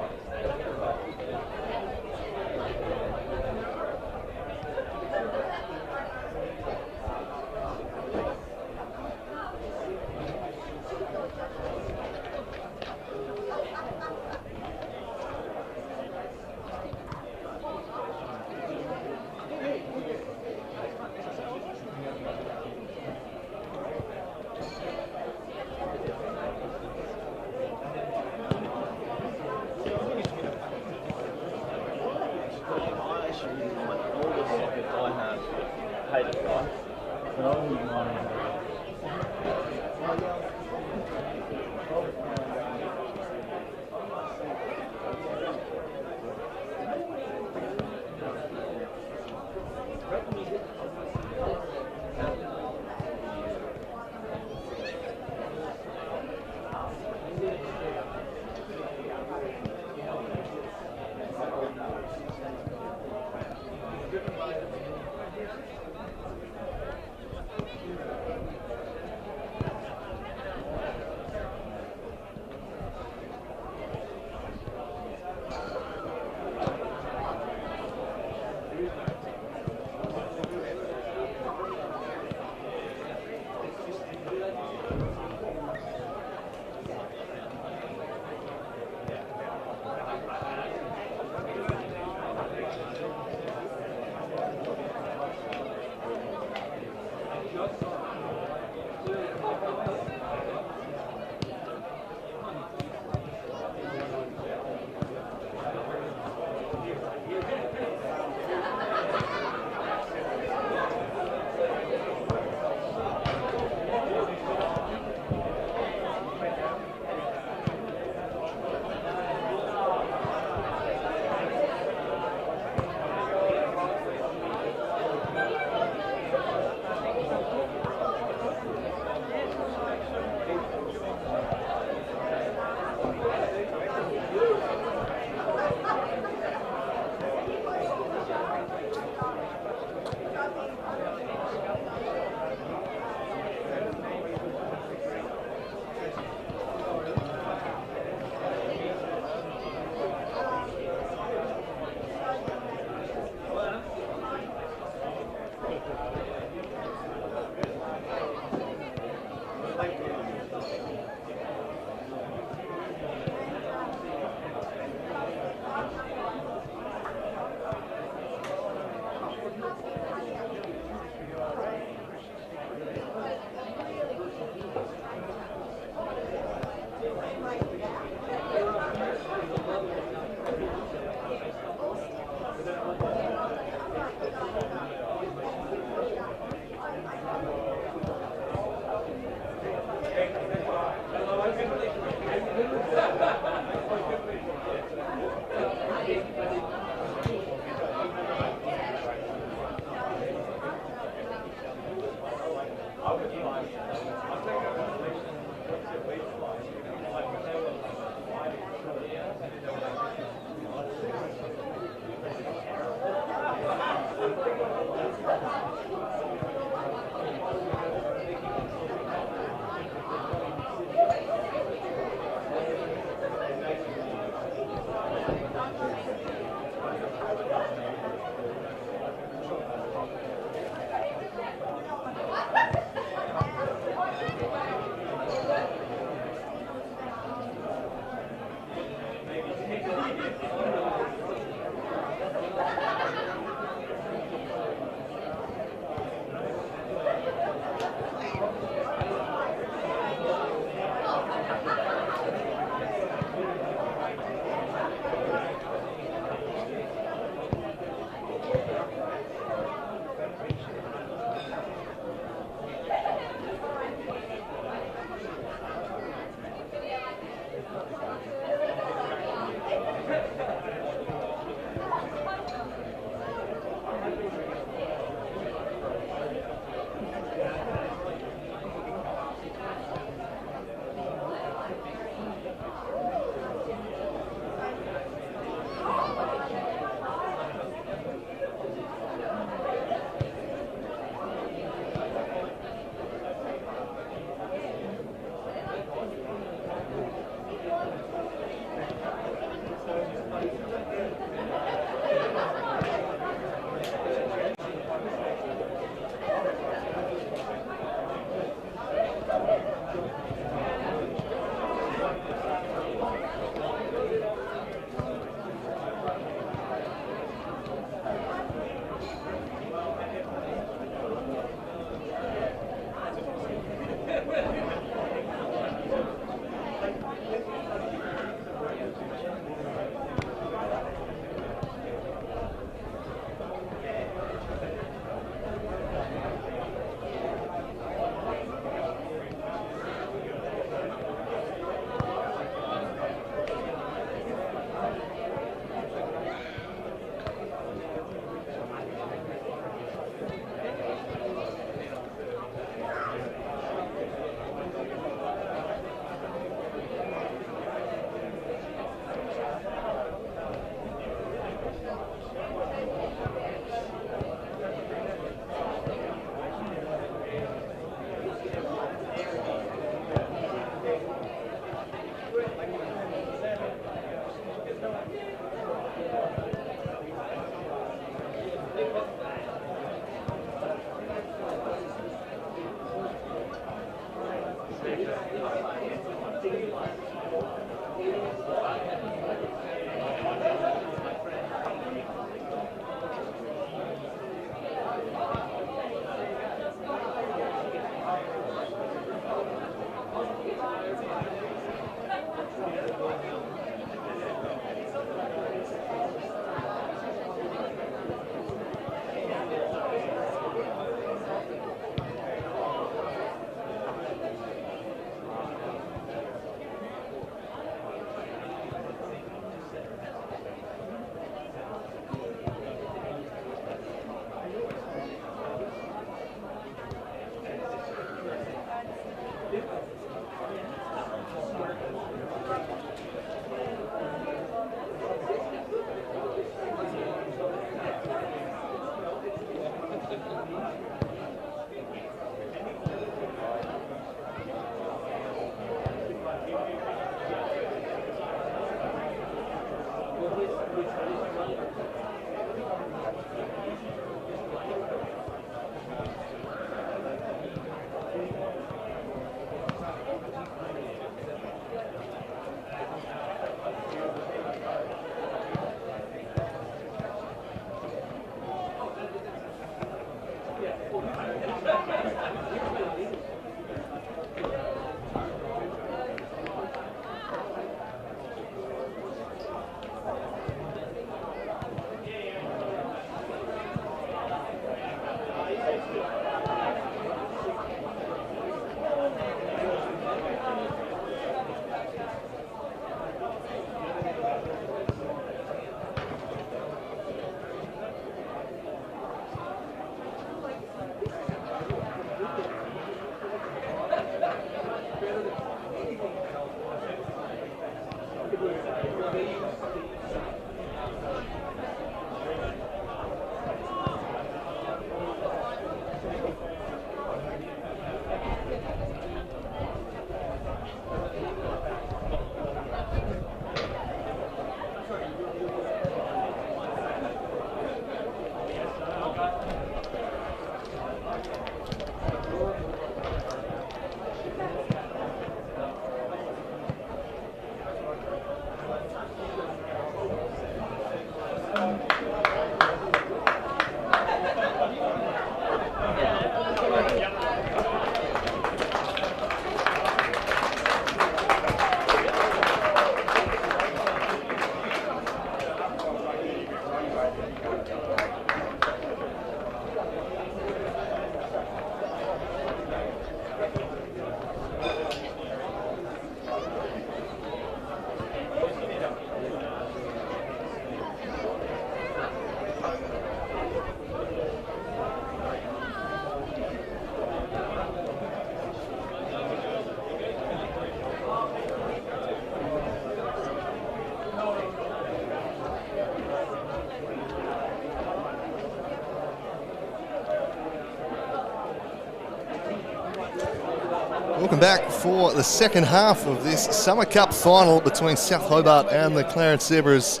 Welcome back for the second half of this Summer Cup final between South Hobart and the Clarence Zebras.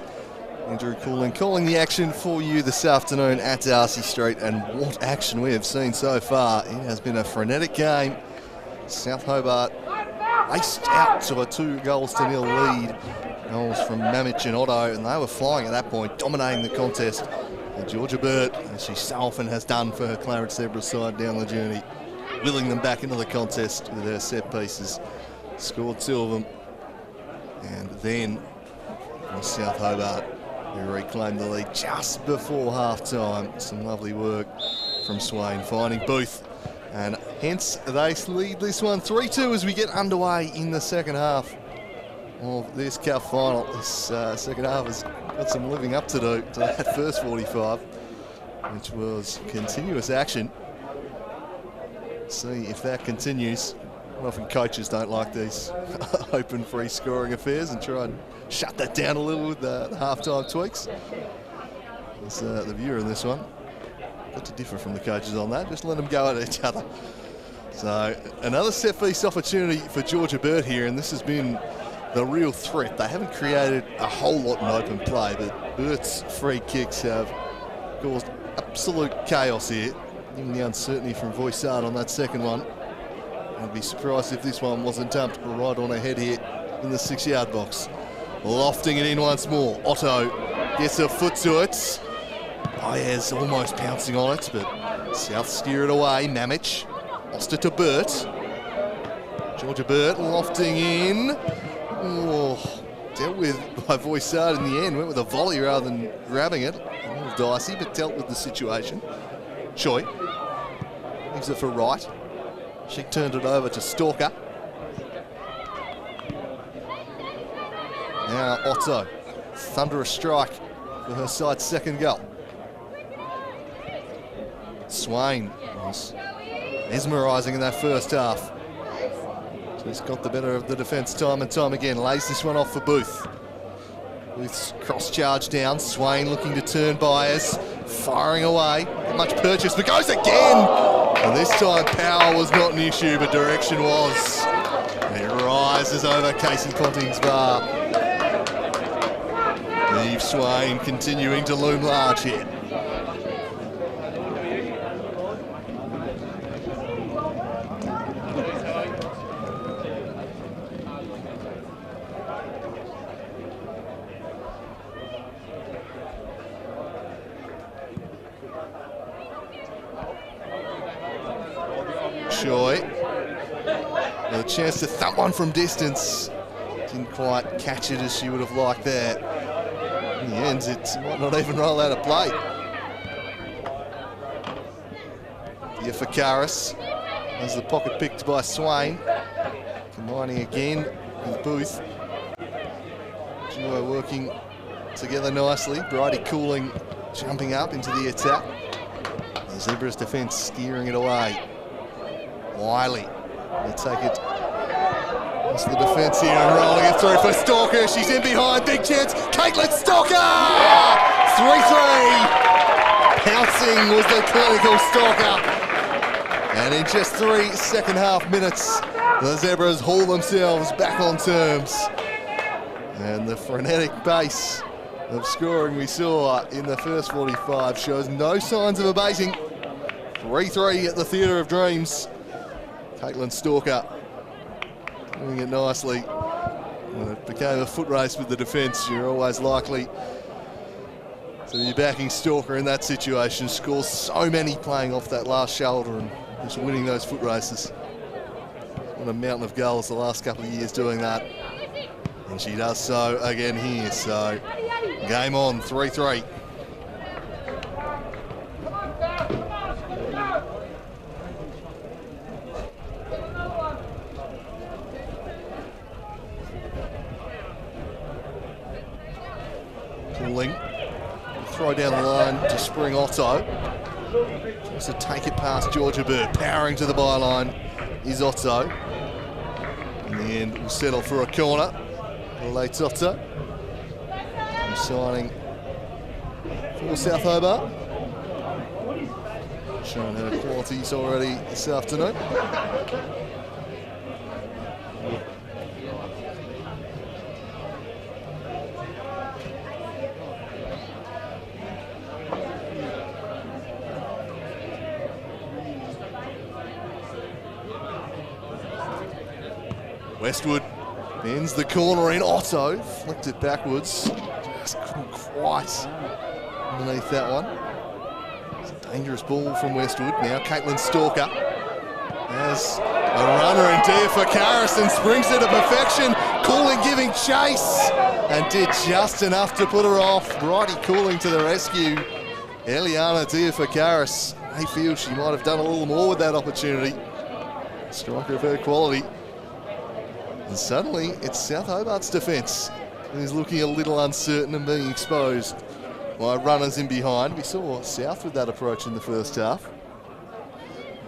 Andrew calling the action for you this afternoon at Darcy Street, and what action we have seen so far. It has been a frenetic game. South Hobart raced out to a 2-0 lead. Goals from Mamich and Otto, and they were flying at that point, dominating the contest. And Georgia Burt, as she so often has done for her Clarence Zebras side down the journey, willing them back into the contest with her set pieces. Scored 2 of them. And then South Hobart, who reclaimed the lead just before half-time. Some lovely work from Swain, finding Booth. And hence, they lead this one 3-2 as we get underway in the second half of this cup final. This second half has got some living up to do to that first 45, which was continuous action. See if that continues. Often coaches don't like these open free scoring affairs and try and shut that down a little with the half-time tweaks. As the viewer in this one, got to differ from the coaches on that, just let them go at each other. So another set piece opportunity for Georgia Burt here, and this has been the real threat. They haven't created a whole lot in open play, but Burt's free kicks have caused absolute chaos here, given the uncertainty from Voisard on that second one. I'd be surprised if this one wasn't dumped right on her head here in the 6-yard box. Lofting it in once more. Otto gets her foot to it. Baez almost pouncing on it, but South steer it away. Mamic lost it to Burt. Georgia Burt lofting in. Oh, dealt with by Voisard in the end. Went with a volley rather than grabbing it. A little dicey, but dealt with the situation. Choi leaves it for Wright. She turned it over to Stalker. Now Otto, thunderous strike for her side's second goal. Swain was mesmerising in that first half. She's got the better of the defence time and time again. Lays this one off for Booth. Booth's cross charge down. Swain looking to turn Baez. Firing away. Not much purchase, but goes again. And this time power was not an issue, but direction was. And it rises over Casey Ponting's bar. Eve Swain continuing to loom large here. Choi with a chance to thump one from distance. Didn't quite catch it as she would have liked there. In the end, it might not even roll out of play. Diafakaris has the pocket picked by Swain. Combining again with Booth. Duo working together nicely. Bridie Cooling jumping up into the attack. The Zebras defence steering it away. Wiley, they take it. That's the defence here and rolling it through for Stalker. She's in behind, big chance. Caitlin Stalker! 3-3. Pouncing was the clinical Stalker. And in just 3 second-half minutes, the Zebras haul themselves back on terms. And the frenetic pace of scoring we saw in the first 45 shows no signs of abating. 3-3 at the Theatre of Dreams. Caitlin Stalker doing it nicely. When it became a foot race with the defence, you're always likely to be backing Stalker in that situation. Scores so many playing off that last shoulder and just winning those foot races. What a mountain of goals the last couple of years doing that. And she does so again here. So game on, 3-3. Cooling, throw down the line to Spring Otto. Tries to take it past Georgia Bird. Powering to the byline is Otto. In the end, we'll settle for a corner. Late Otto. Signing for South Hobart. Showing her qualities already this afternoon. Westwood bends the corner in. Otto flicked it backwards. Just couldn't quite underneath that one. It's a dangerous ball from Westwood. Now Caitlin Stalker has a runner in Diafakaris and springs it to perfection. Cooling giving chase and did just enough to put her off. Bridie Cooling to the rescue. Eliana Diafakaris. I feel she might have done a little more with that opportunity. Striker of her quality. And suddenly, it's South Hobart's defence who's looking a little uncertain and being exposed by runners in behind. We saw South with that approach in the first half.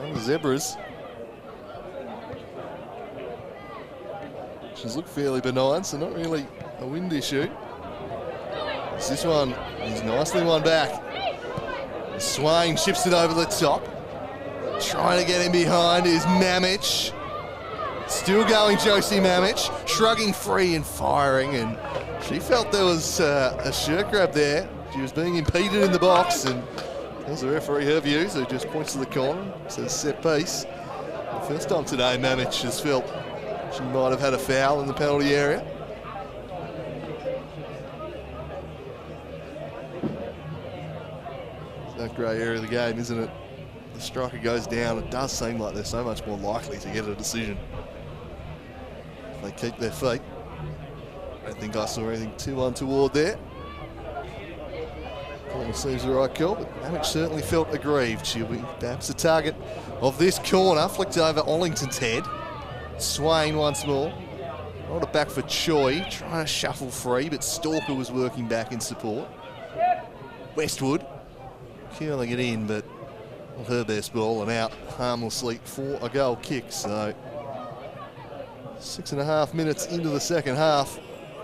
And the Zebras, she's looked fairly benign, so not really a wind issue. This one is nicely won back. Swain shifts it over the top. Trying to get in behind is Mamic. Still going Josie Mamic, shrugging free and firing, and she felt there was a shirt grab there. She was being impeded in the box, and there's the referee, her views, who just points to the corner, says set piece. First time today, Mamic has felt she might have had a foul in the penalty area. It's that grey area of the game, isn't it? The striker goes down, it does seem like they're so much more likely to get a decision if they keep their feet. I don't think I saw anything too untoward there. Seems the right call, but Mamic certainly felt aggrieved. She'll be perhaps the target of this corner. Flicked over Ollington's head. Swain once more. Rolled it back for Choi, trying to shuffle free, but Stalker was working back in support. Westwood curling it in, but not her best ball, and out harmlessly for a goal kick. So 6.5 minutes into the second half.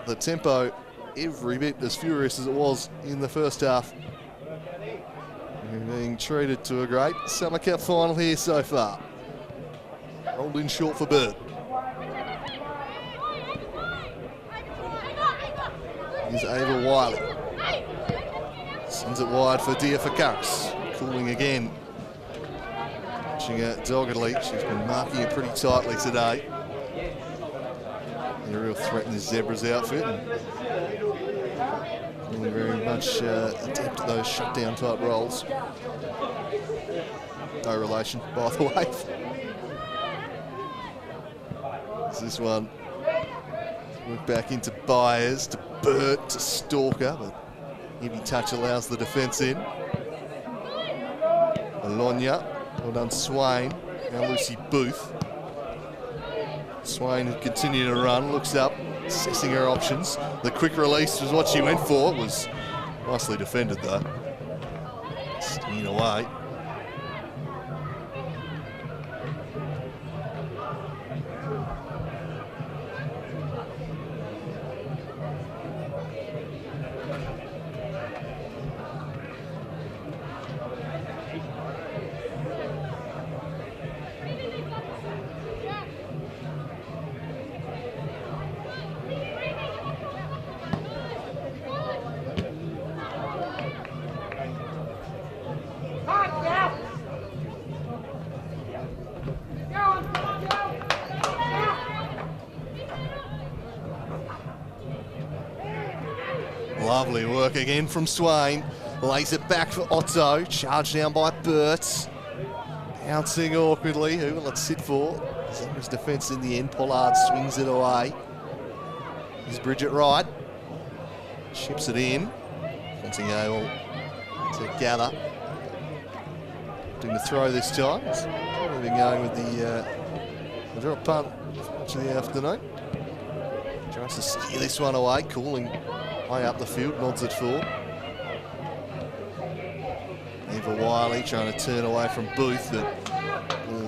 The tempo every bit as furious as it was in the first half. We're being treated to a great Summer Cup final here so far. Rolled in short for Bird. Here's Ava Wiley. Sends it wide for Diafakarus. Cooling again. Watching her doggedly. She's been marking it pretty tightly today. A real threat in this Zebras outfit. And very much adept at those shutdown type roles. No relation, by the way. This one went back into Byers, to Burt, to Stalker, but heavy touch allows the defence in. Alonia, well done Swain, now Lucy Booth. Swain had continued to run, looks up, assessing her options. The quick release was what she went for. It was nicely defended though. Stinging away. Lovely work again from Swain. Lays it back for Otto. Charged down by Burt. Bouncing awkwardly. Who will it sit for? Zebra's defence in the end. Pollard swings it away. Here's Bridget Wright. Chips it in. Wanting able to gather. Doing the throw this time. We've been going with the drop punt for much of the afternoon. Tries to steer this one away. Cooling way up the field, nods it forward. Eva Wiley trying to turn away from Booth, but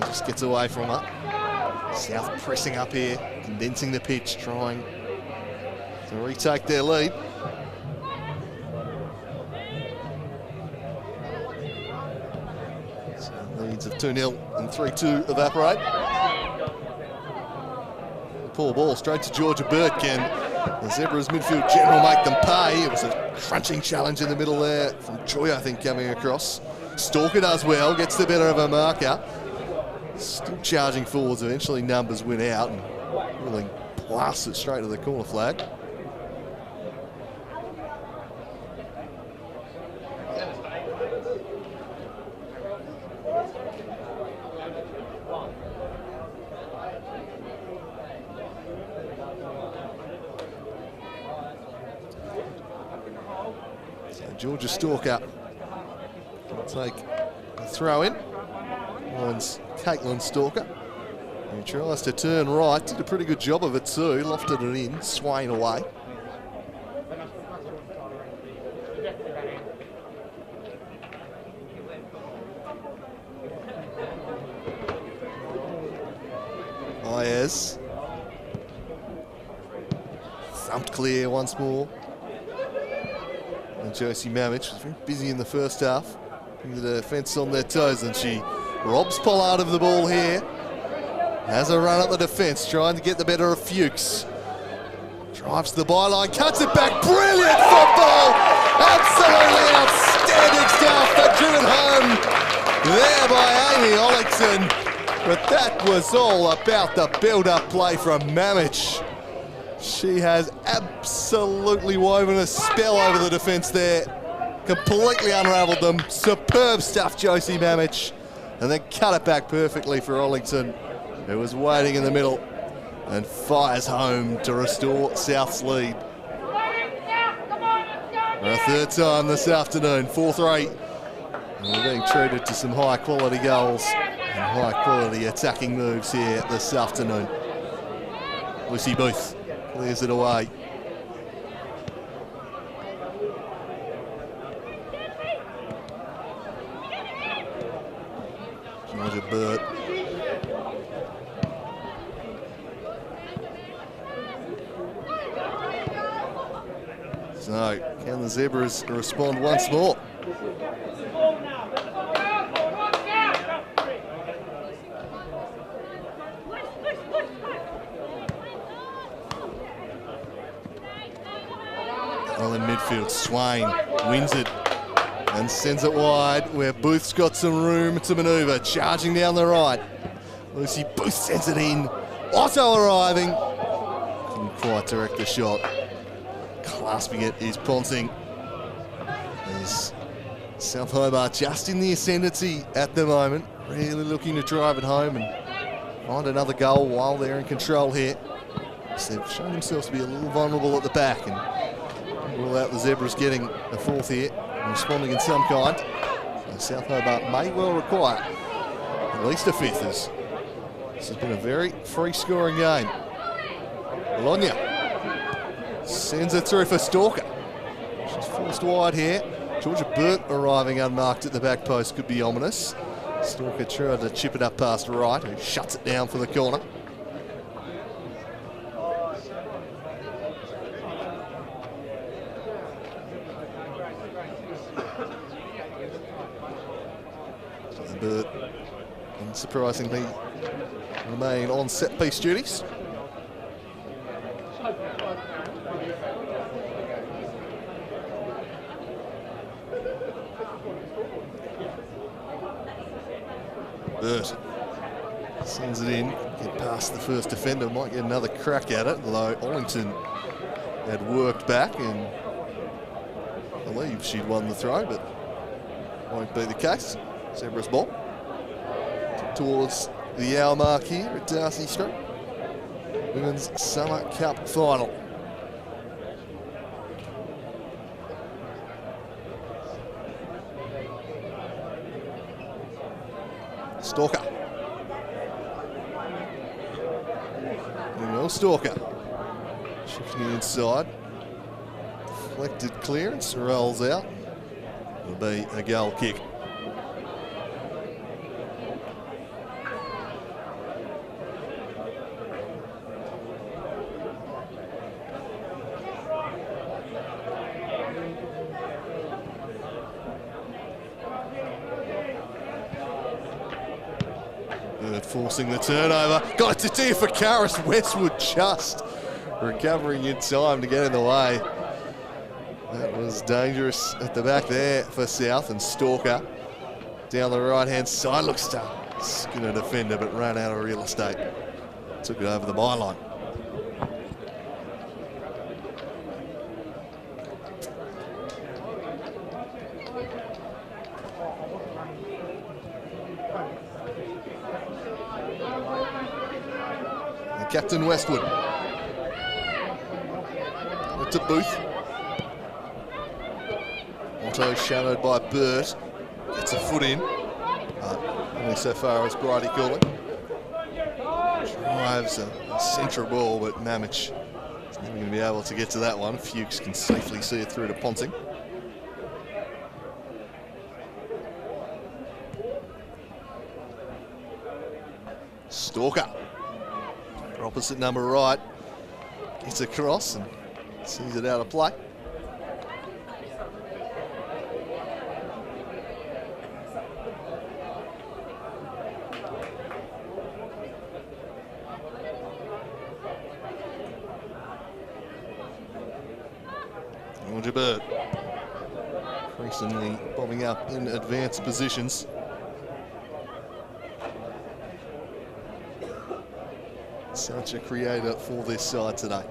just gets away from her. South pressing up here, condensing the pitch, trying to retake their lead. So leads of 2-0 and 3-2 evaporate. Poor ball straight to Georgia Burt. Can the Zebras midfield general make them pay? It was a crunching challenge in the middle there from Troy, I think, coming across. Stalker does well, gets the better of a marker. Still charging forwards, eventually numbers win out and really blasts it straight to the corner flag. Georgia Stalker will take a throw in. Finds Caitlin Stalker. He tries to turn right. Did a pretty good job of it too. Lofted it in. Swain away. Ayers. Thumped clear once more. And Josie Mamic was very busy in the first half. Putting the defence on their toes, and she robs Pollard of the ball here. Has a run at the defence, trying to get the better of Fuchs. Drives to the byline, cuts it back. Brilliant football! Absolutely outstanding stuff, but driven home there by Amy Ollington. But that was all about the build-up play from Mamich. She has absolutely woven a spell over the defence there. Completely unravelled them. Superb stuff, Josie Mamich. And then cut it back perfectly for Ollington, who was waiting in the middle, and fires home to restore South's lead. For a third time this afternoon, 4-3. And we're being treated to some high-quality goals and high-quality attacking moves here this afternoon. Lucy Booth clears it away. Georgia Burt. So, can the Zebras respond once more? Well, in midfield, Swain wins it and sends it wide, where Booth's got some room to manoeuvre. Charging down the right. Lucy Booth sends it in. Otto arriving. Couldn't quite direct the shot. Clasping it is Ponting. There's South Hobart just in the ascendancy at the moment. Really looking to drive it home and find another goal while they're in control here. So they've shown themselves to be a little vulnerable at the back, and rule out the Zebras getting a fourth here and responding in some kind. So South Hobart may well require at least a fifth, as this has been a very free-scoring game. Bologna sends it through for Stalker. She's forced wide here. Georgia Burt arriving unmarked at the back post could be ominous. Stalker tried to chip it up past Wright, who shuts it down for the corner. Burt, unsurprisingly, remain on set-piece duties. Burt sends it in, get past the first defender, might get another crack at it, although Ollington had worked back and I believe she'd won the throw, but won't be the case. Zebras ball towards the hour mark here at Darcy Street. Women's Summer Cup final. Stalker. Well, Stalker. Shifting inside. Deflected clearance, rolls out. It'll be a goal kick. Forcing the turnover. Got it to do for Karis. Westwood just recovering in time to get in the way. That was dangerous at the back there for South, and Stalker down the right-hand side. Looks to skin a defender, but ran out of real estate. Took it over the byline. Captain Westwood. To Booth. Otto shadowed by Burt. Gets a foot in. Only so far as Bridie calling. Drives a central ball, but Mamich is never going to be able to get to that one. Fuchs can safely see it through to Ponting. Stalker. Opposite number right, gets across and sees it out of play. Georgia Burt increasingly bobbing up in advanced positions. Such a creator for this side today.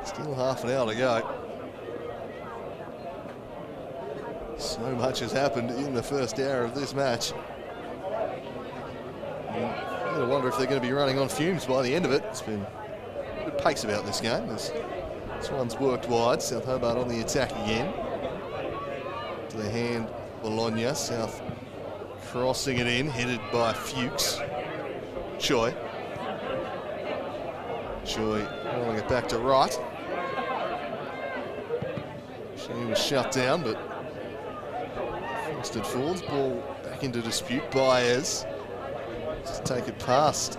Still half an hour to go. So much has happened in the first hour of this match. I wonder if they're going to be running on fumes by the end of it. It's been a good pace about this game. This one's worked wide. South Hobart on the attack again. To the hand, Bologna. South crossing it in, headed by Fuchs. Choi rolling it back to right. She was shut down, but fostered forwards. Ball back into dispute. Baez just take it past.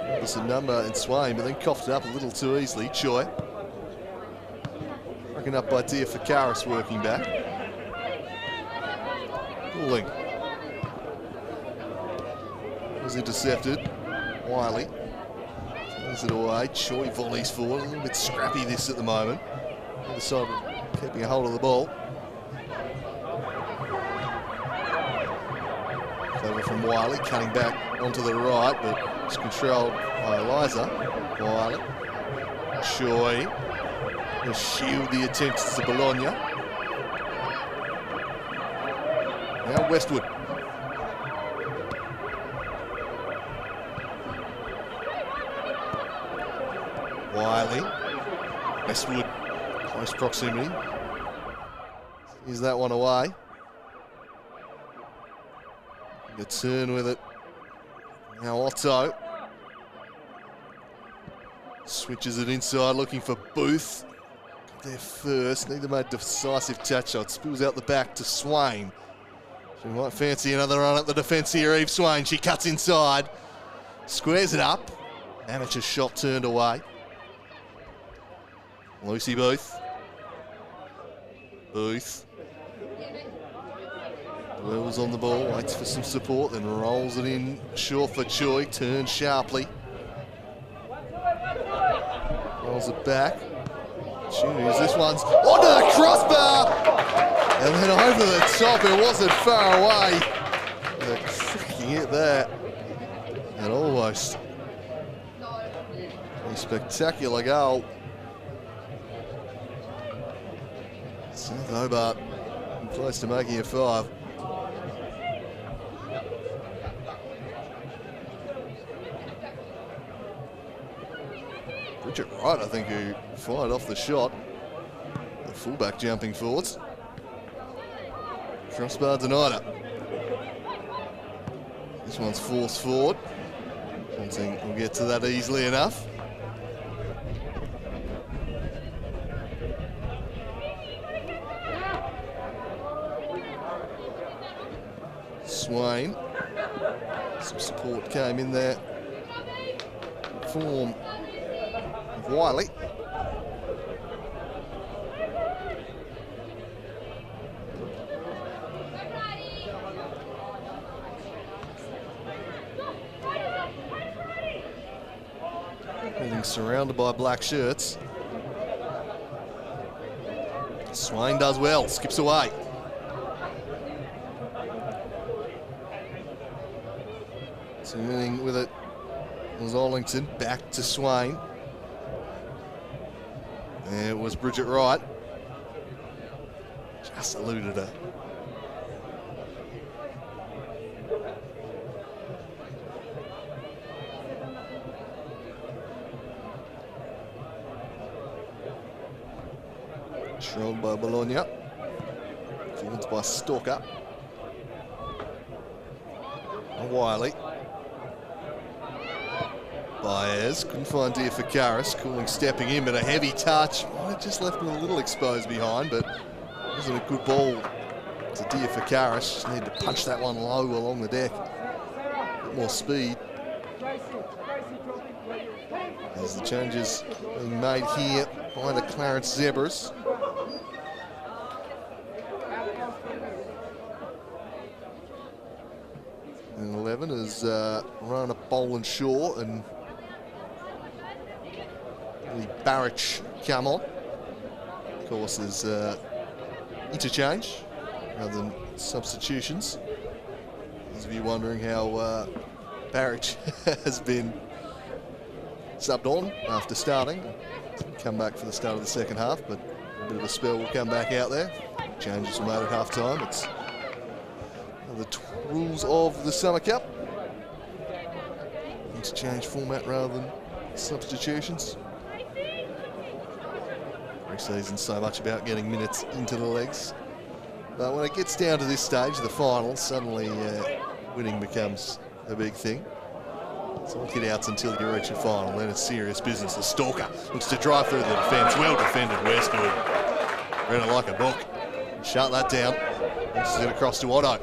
It was a number in Swain, but then coughed it up a little too easily. Choi broken up by Diafakaris, working back. Pulling. Was intercepted. Wiley throws it away. Choi volleys forward. A little bit scrappy this at the moment. Other side keeping a hold of the ball. Over from Wiley, cutting back onto the right, but it's controlled by Eliza. Wiley. Choi will shield the attempts to Bologna. Now Westwood. Wiley. Westwood, close proximity. Is that one away? Good turn with it. Now Otto. Switches it inside, looking for Booth. Got there first, need to make a decisive touch shot. Spills out the back to Swain. She might fancy another run at the defence here, Eve Swain. She cuts inside, squares it up. Amateur shot turned away. Lucy Booth. Dwells on the ball, waits for some support, then rolls it in short for Choi, turns sharply. Rolls it back. Choose, this one's onto the crossbar! And then over the top, it wasn't far away. But freaking hit that. And almost a spectacular goal. South Hobart close to making it 5. Bridget Wright, I think, who fired off the shot. The fullback jumping forwards. Crossbar denied it. This one's forced forward. I don't think we'll get to that easily enough. Swain. Some support came in there. Form of Wiley. Getting surrounded by black shirts. Swain does well, skips away. Turning with it was Ollington, back to Swain. There it was Bridget Wright. Just eluded her. Controlled by Bologna. Forwards by Stalker. Wiley. Baez couldn't find Diafakaris, Cooling stepping in, but a heavy touch. Might have just left him a little exposed behind, but it wasn't a good ball to Diafakaris. Just need to punch that one low along the deck. A bit more speed. As the changes being made here by the Clarence Zebras. And 11 is Rona Boland Shaw and Barrich come on. Of course, there's interchange rather than substitutions. Those of you wondering how Barrage has been subbed on after starting. Come back for the start of the second half, but a bit of a spell will come back out there. Changes were made at half time. It's the rules of the Summer Cup. Interchange format rather than substitutions. Pre-season's so much about getting minutes into the legs. But when it gets down to this stage, the finals, suddenly winning becomes a big thing. It's all hit-outs until you reach a final, then it's serious business. The Stalker looks to drive through the defence. Well defended, Westwood. Read it like a book. Shut that down. This is it across to Otto.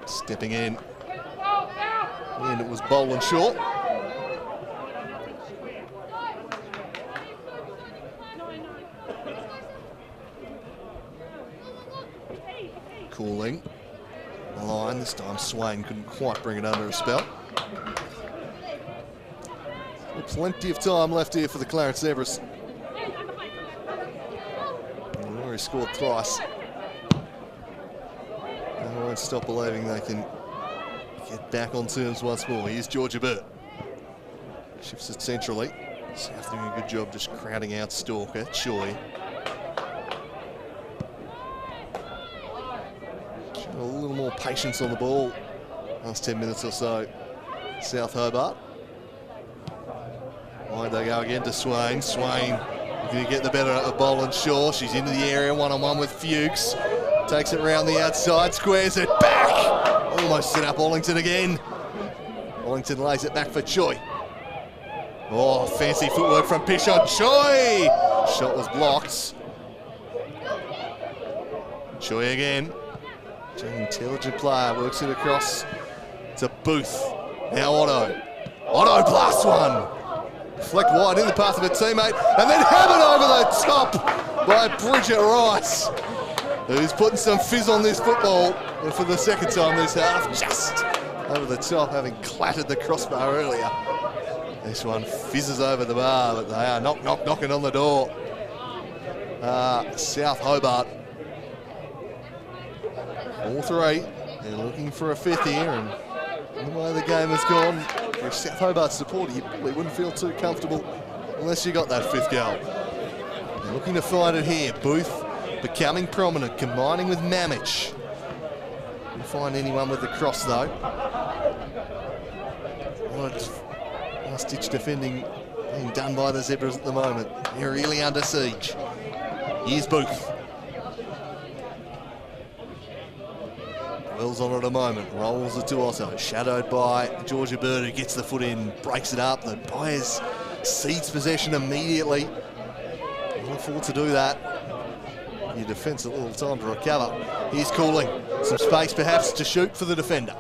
Stepping in. And it was Boland short. Cooling. Line, this time Swain couldn't quite bring it under a spell. Plenty of time left here for the Clarence Zebras. They've already scored thrice. They won't stop believing they can get back on terms once more. Here's Georgia Burt. Shifts it centrally. South doing a good job just crowding out Stalker. Choi. A little more patience on the ball. Last 10 minutes or so. South Hobart. Wide they go again to Swain. Swain looking to get the better of Boland Shaw. She's into the area, one-on-one with Fuchs. Takes it round the outside, squares it back. Almost set up Ollington again. Ollington lays it back for Choi. Oh, fancy footwork from Pishon. Choi! Shot was blocked. Choi again. Intelligent player, works it across to Booth. Now Otto. Otto blasts one. Deflect wide in the path of a teammate and then hammered over the top by Bridget Rice, who's putting some fizz on this football. And for the second time this half, just over the top, having clattered the crossbar earlier. This one fizzes over the bar, but they are knocking on the door. South Hobart. 4-3. They're looking for a fifth here, and the way the game has gone, for a South Hobart supporter, you probably wouldn't feel too comfortable unless you got that fifth goal. They're looking to find it here. Booth becoming prominent, combining with Mamich. Couldn't find anyone with the cross though. Last-ditch defending being done by the Zebras at the moment. They're really under siege. Here's Booth. Wells on it at the moment, rolls it to Otto, shadowed by Georgia Bird, who gets the foot in, breaks it up. The Pies cedes possession immediately. Look forward to do that. Your defence a little time to recover. Here's Cooling, some space perhaps to shoot for the defender.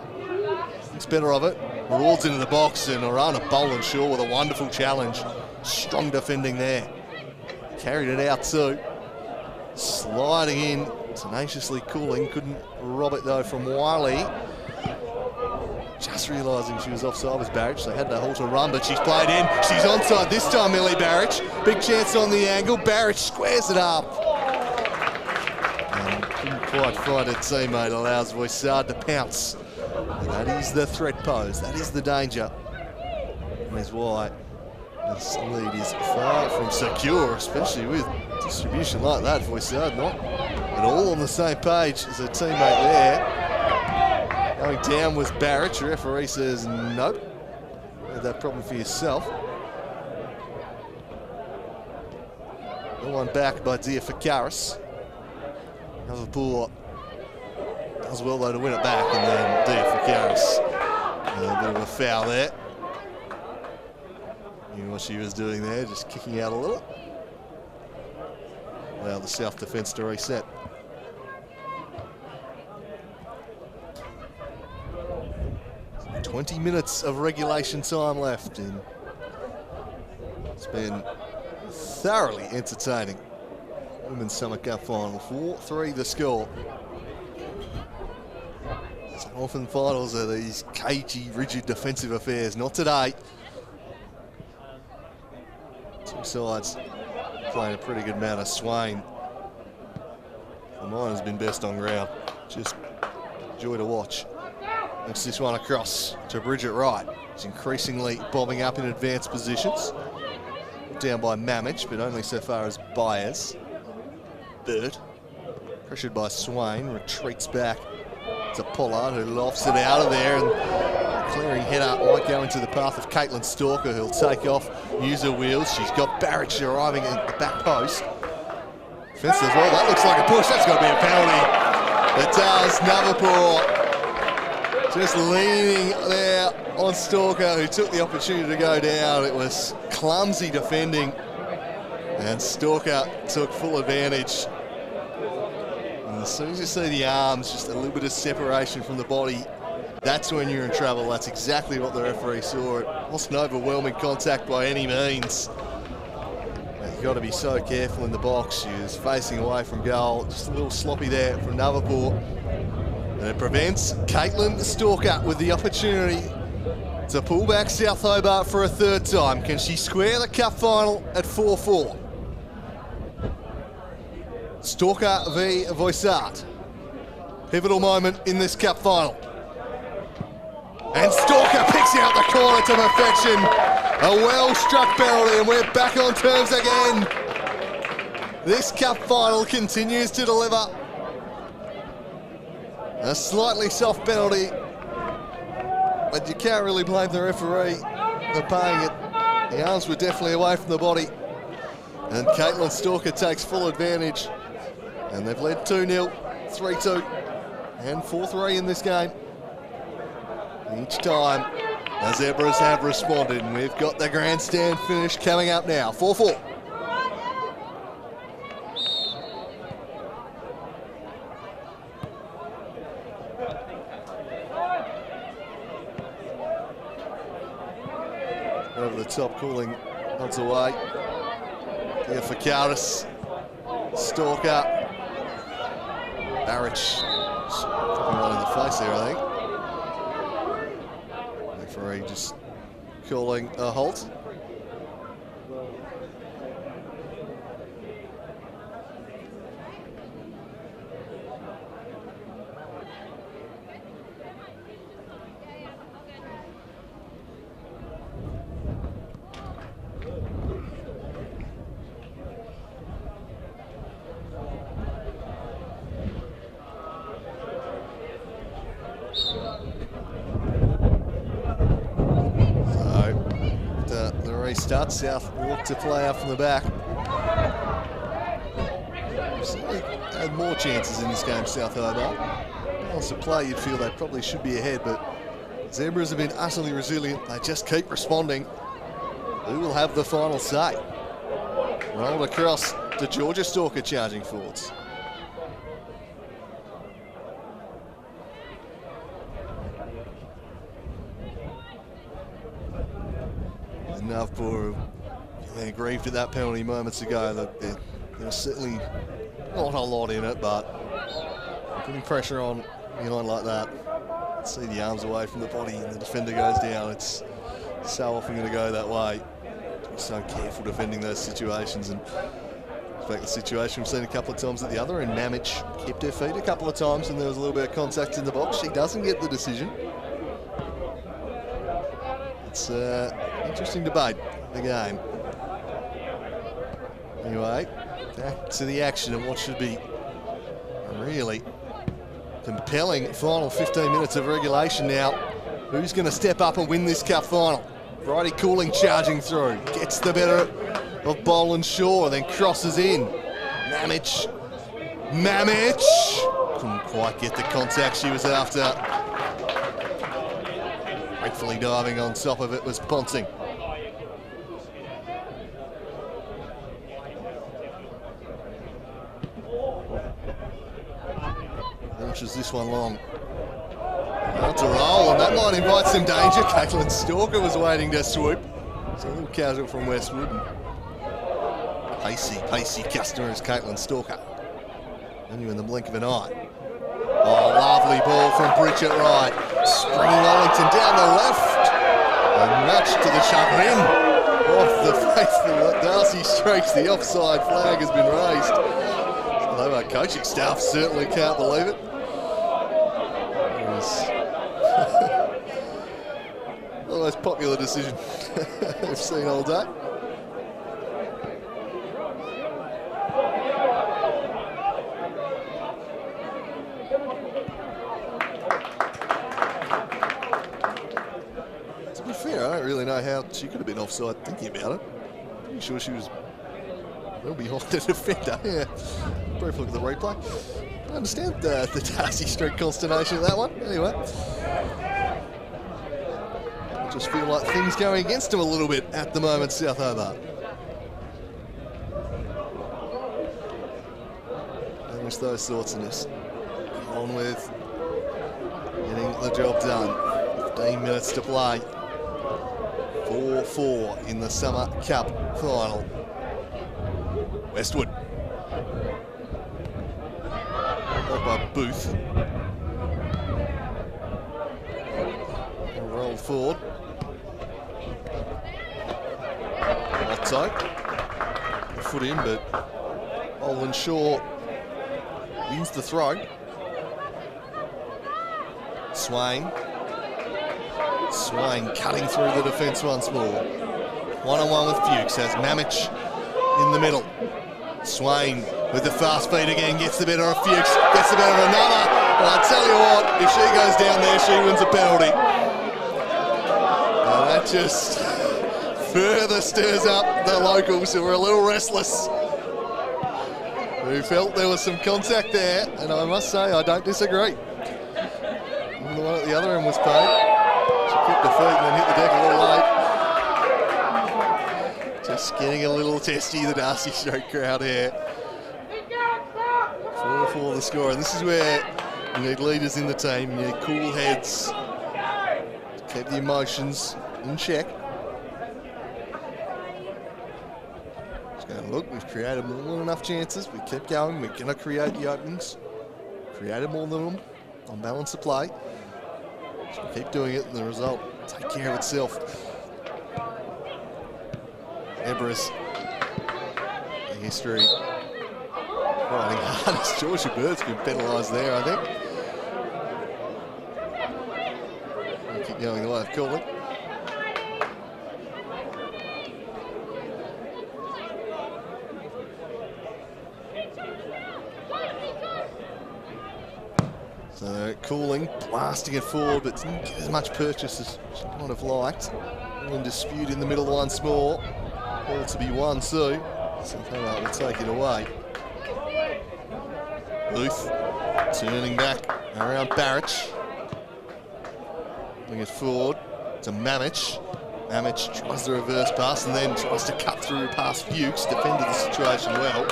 Thinks better of it, rewards into the box, and Orana Boland Shaw with a wonderful challenge. Strong defending there. Carried it out too. Sliding in, tenaciously Cooling, couldn't rob it though from Wiley. Just realising she was offside with Barrage, so had to halt her run, but she's played in. She's onside this time, Millie Barrage. Big chance on the angle, Barrage squares it up. And couldn't quite find her teammate, allows Voisard to pounce. And that is the threat posed, that is the danger. And there's why this lead is far from secure, especially with distribution like that. Voisard not at all on the same page as her teammate there. Going down was Barrett. The referee says nope. You had that problem for yourself. The one back by Dia Fakaris. Liverpool does well though to win it back, and then Dia Fakaris. A bit of a foul there. Knew what she was doing there, just kicking out a little. Allow the South defence to reset. So 20 minutes of regulation time left, and it's been thoroughly entertaining. Women's Summer Cup final, 4-3 the score. So often finals are these cagey, rigid defensive affairs. Not today. Two sides playing a pretty good amount of Swain. Mine has been best on ground. Just Joy to watch. Looks this one across to Bridget Wright. She's increasingly bobbing up in advanced positions. Down by Mamich, but only so far as Byers. Bird, pressured by Swain, retreats back to Pollard, who lofts it out of there, and clearing header might go into the path of Caitlin Stalker, who'll take off, use her wheels. She's got Barrett arriving at the back post. Fence as well, that looks like a push, that's got to be a penalty. It does. Navapur just leaning there on Stalker, who took the opportunity to go down. It was clumsy defending, and Stalker took full advantage. And as soon as you see the arms, just a little bit of separation from the body, that's when you're in trouble. That's exactly what the referee saw. It wasn't overwhelming contact by any means. You've got to be so careful in the box. She was facing away from goal. Just a little sloppy there from Navapur. And it prevents Caitlin Stalker with the opportunity to pull back South Hobart for a third time. Can she square the cup final at 4-4? Stalker v Voisart. Pivotal moment in this cup final. And Stalker picks out the corner to perfection. A well-struck penalty, and we're back on terms again. This cup final continues to deliver. A slightly soft penalty, but you can't really blame the referee for paying it. The arms were definitely away from the body, and Caitlin Stalker takes full advantage. And they've led 2-0, 3-2, and 4-3 in this game. Each time, the Zebras have responded, and we've got the grandstand finish coming up now, 4-4. Over the top, calling odds away. Here for Countess. Stalker. Barrich. Right in the face there, I think. Referee just calling a halt. Restart. South look to play out from the back. Certainly had more chances in this game, South Hobart. Balance of play, you'd feel they probably should be ahead, but Zebras have been utterly resilient. They just keep responding. Who will have the final say? Rolled across to Georgia Stalker, charging forwards. Navapur aggrieved at that penalty moments ago. That there was certainly not a lot in it, but putting pressure on behind like that, see the arms away from the body and the defender goes down. It's so often going to go that way. Be so careful defending those situations. And in fact, the situation we've seen a couple of times at the other end, Mamich kept her feet a couple of times and there was a little bit of contact in the box. She doesn't get the decision. It's interesting debate, the game. Anyway, back to the action and what should be a really compelling final 15 minutes of regulation now. Who's going to step up and win this cup final? Bridie Cooling charging through, gets the better of Boland Shaw, then crosses in. Mamich couldn't quite get the contact she was after. Rightfully diving on top of it was Ponting. Launches this one long. Out to roll, and that might invite some danger. Caitlin Stalker was waiting to swoop. It's a little casual from Westwood. Pacey customer is Caitlin Stalker. Only in the blink of an eye. Oh, lovely ball from Bridget Wright. Springing Ollington down the left. And much to the chagrin of the faithful Darcy Street. The offside flag has been raised. Although our coaching staff certainly can't believe it. the most popular decision we've seen all day. To be fair, I don't really know how she could have been offside thinking about it. Pretty sure she was well behind the defender. Yeah, brief look at the replay. I understand the Darcy Street consternation of that one. Anyway, I just feel like things going against him a little bit at the moment, South Hobart. And it's those sorts of this. On with getting the job done. 15 minutes to play. 4-4 in the Summer Cup final. Westwood. By Booth. Roll forward. Otto. Foot in, but Olin Shaw wins the throw. Swain. Swain cutting through the defence once more. One-on-one with Fuchs. Has Mamich in the middle. Swain with the fast feet again, gets the better of Fuchs, gets the better of another. And I tell you what, if she goes down there, she wins a penalty. And that just further stirs up the locals who were a little restless. Who felt there was some contact there, and I must say, I don't disagree. Even the one at the other end was paid. She kicked her feet and then hit the deck a little late. Just getting a little testy, the Darcy Street crowd here. 4-4 the score, and this is where you need leaders in the team, you need cool heads, keep the emotions in check. Just going to look, we've created more than enough chances, we keep going, we're going to create the openings, created more than them, on balance of play. So keep doing it, and the result will take care of itself. Ebers, the history. Riding hard as Georgia Bird's been penalised there, I think. We'll keep going the way I've called it. So Cooling, blasting it forward, but didn't get as much purchase as she might have liked. In dispute in the middle once more. All to be won, so South Hobart will take it away. Booth turning back around Barrich. Bring it forward to Mamich. Mamich tries the reverse pass and then tries to cut through past Fuchs. Defended the situation well.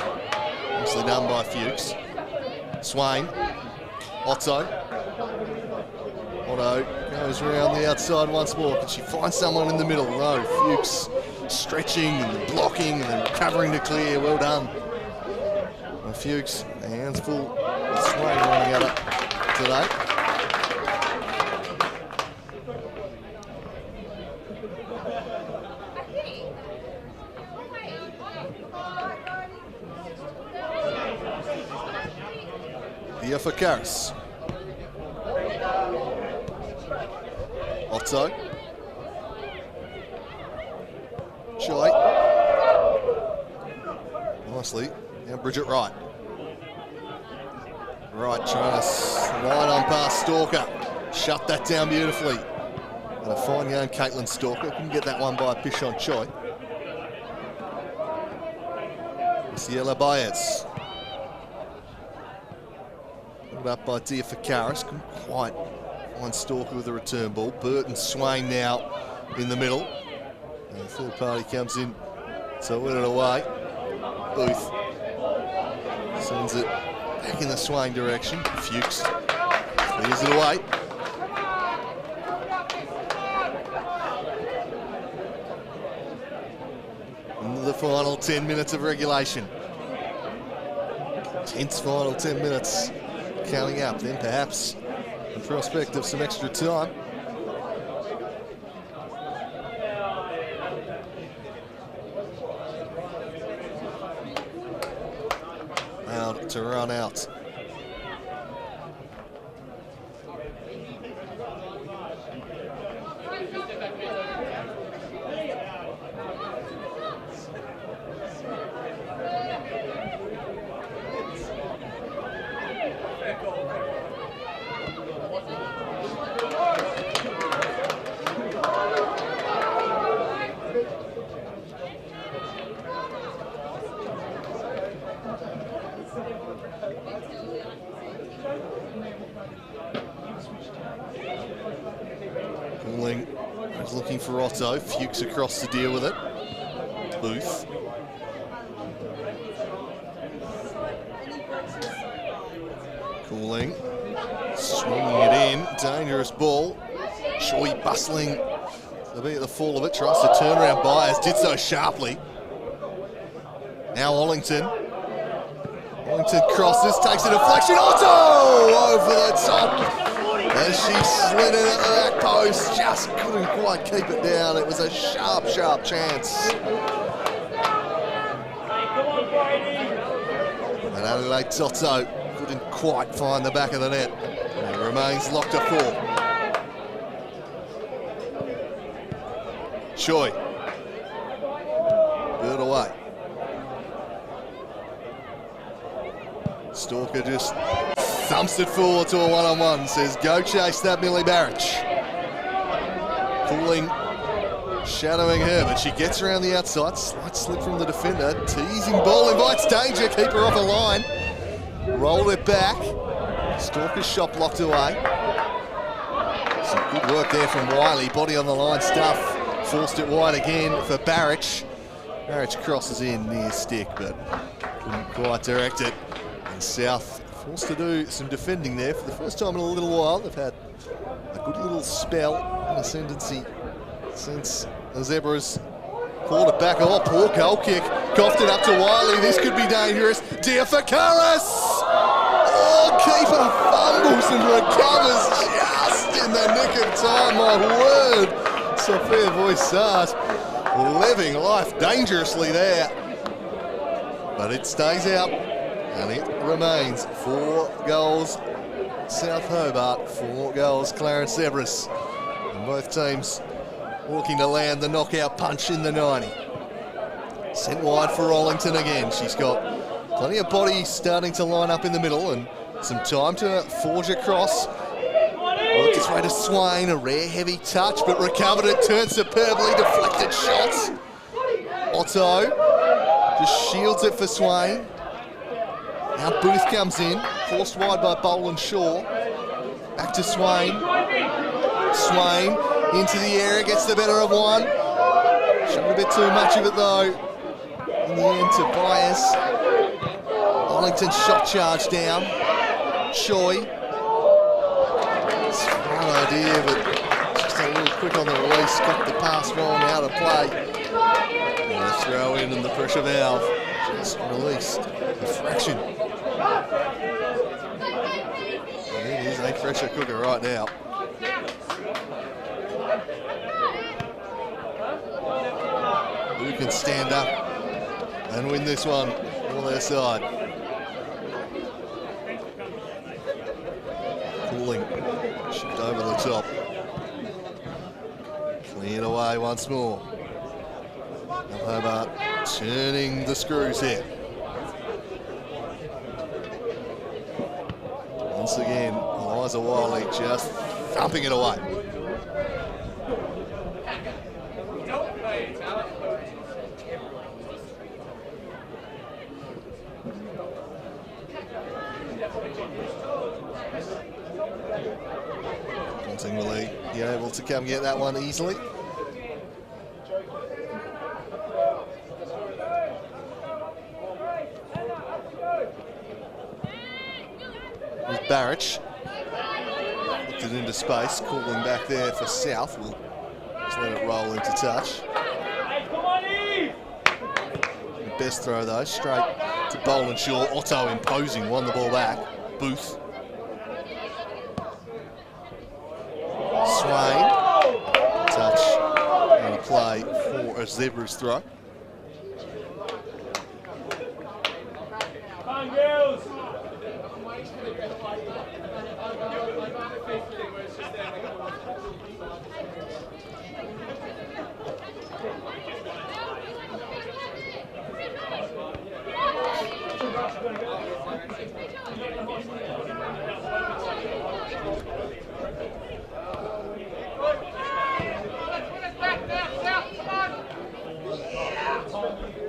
Nicely done by Fuchs. Swain. Otto. Otto goes around the outside once more. Can she find someone in the middle? No. Fuchs stretching and blocking and then recovering to clear. Well done. Fuchs, hands full with Swain running at it today. Here for Karis. Otto. Chile. Nicely. Now Bridget Wright. Wright trying to slide on past Stalker. Shut that down beautifully. And a fine young Caitlin Stalker. Couldn't get that one by Pishon Choi. Ciela Baez. Put up by Dia Fakaris. Couldn't quite find Stalker with a return ball. Burton Swain now in the middle. And the third party comes in to win it away. Booth sends it back in the Swain direction. Fuchs clears it away. Into the final 10 minutes of regulation. Tense final 10 minutes coming up. Then perhaps the prospect of some extra time. Out to run out. looking for Otto. Fuchs across to deal with it. Booth. Cooling. Swinging it in. Dangerous ball. Shoy bustling to be at the fall of it. Tries to turn around Byers. Did so sharply. Now Ollington. Ollington crosses. Takes a deflection. Otto! Over the top. As she slid in at the back post, just couldn't quite keep it down. It was a sharp, sharp chance. And Adelaide Toto couldn't quite find the back of the net. And it remains locked at 4. Choi. Bird away. Stalker just thumps it forward to a one-on-one, says go chase that Millie Barrich. Cooling, shadowing her, but she gets around the outside. Slight slip from the defender, teasing ball, invites danger, keep her off a line. Rolled it back, Stalker's shot blocked away. Some good work there from Wiley, body on the line stuff. Forced it wide again for Barrich. Barrich crosses in near stick, but couldn't quite direct it. And South forced to do some defending there for the first time in a little while. They've had a good little spell in ascendancy since the Zebras called it back. Oh, poor goal kick. Coughed it up to Wiley. This could be dangerous. Diafocaris! Oh, keeper fumbles and recovers just in the nick of time. My word. Sophia Voisart living life dangerously there. But it stays out. And it remains 4 goals South Hobart, 4 goals Clarence Zebras. And both teams looking to land the knockout punch in the 90. Sent wide for Ollington again. She's got plenty of body starting to line up in the middle and some time to forge across. Worked its way to Swain, a rare heavy touch, but recovered it, turned superbly, deflected shots. Otto just shields it for Swain. Now Booth comes in, forced wide by Boland Shaw. Back to Swain. Swain into the area, gets the better of one. Showed a bit too much of it though. In the end to Byers. Ollington shot charge down. Choi. Smart idea, but just a little quick on the release. Got the pass wrong, out of play. And a throw in and the pressure valve just released a fraction. It is a pressure cooker right now. Who can stand up and win this one on their side? Cooling, shipped over the top. Cleared away once more. Now Hobart turning the screws here. Once again, Eliza Wiley just thumping it away. Ponting will be able to come get that one easily. Barrich looked it into space, calling back there for South. We'll just let it roll into touch. Best throw though, straight to Boland Shaw. Otto imposing, won the ball back. Booth. Swain. Touch and a play for a Zebras throw.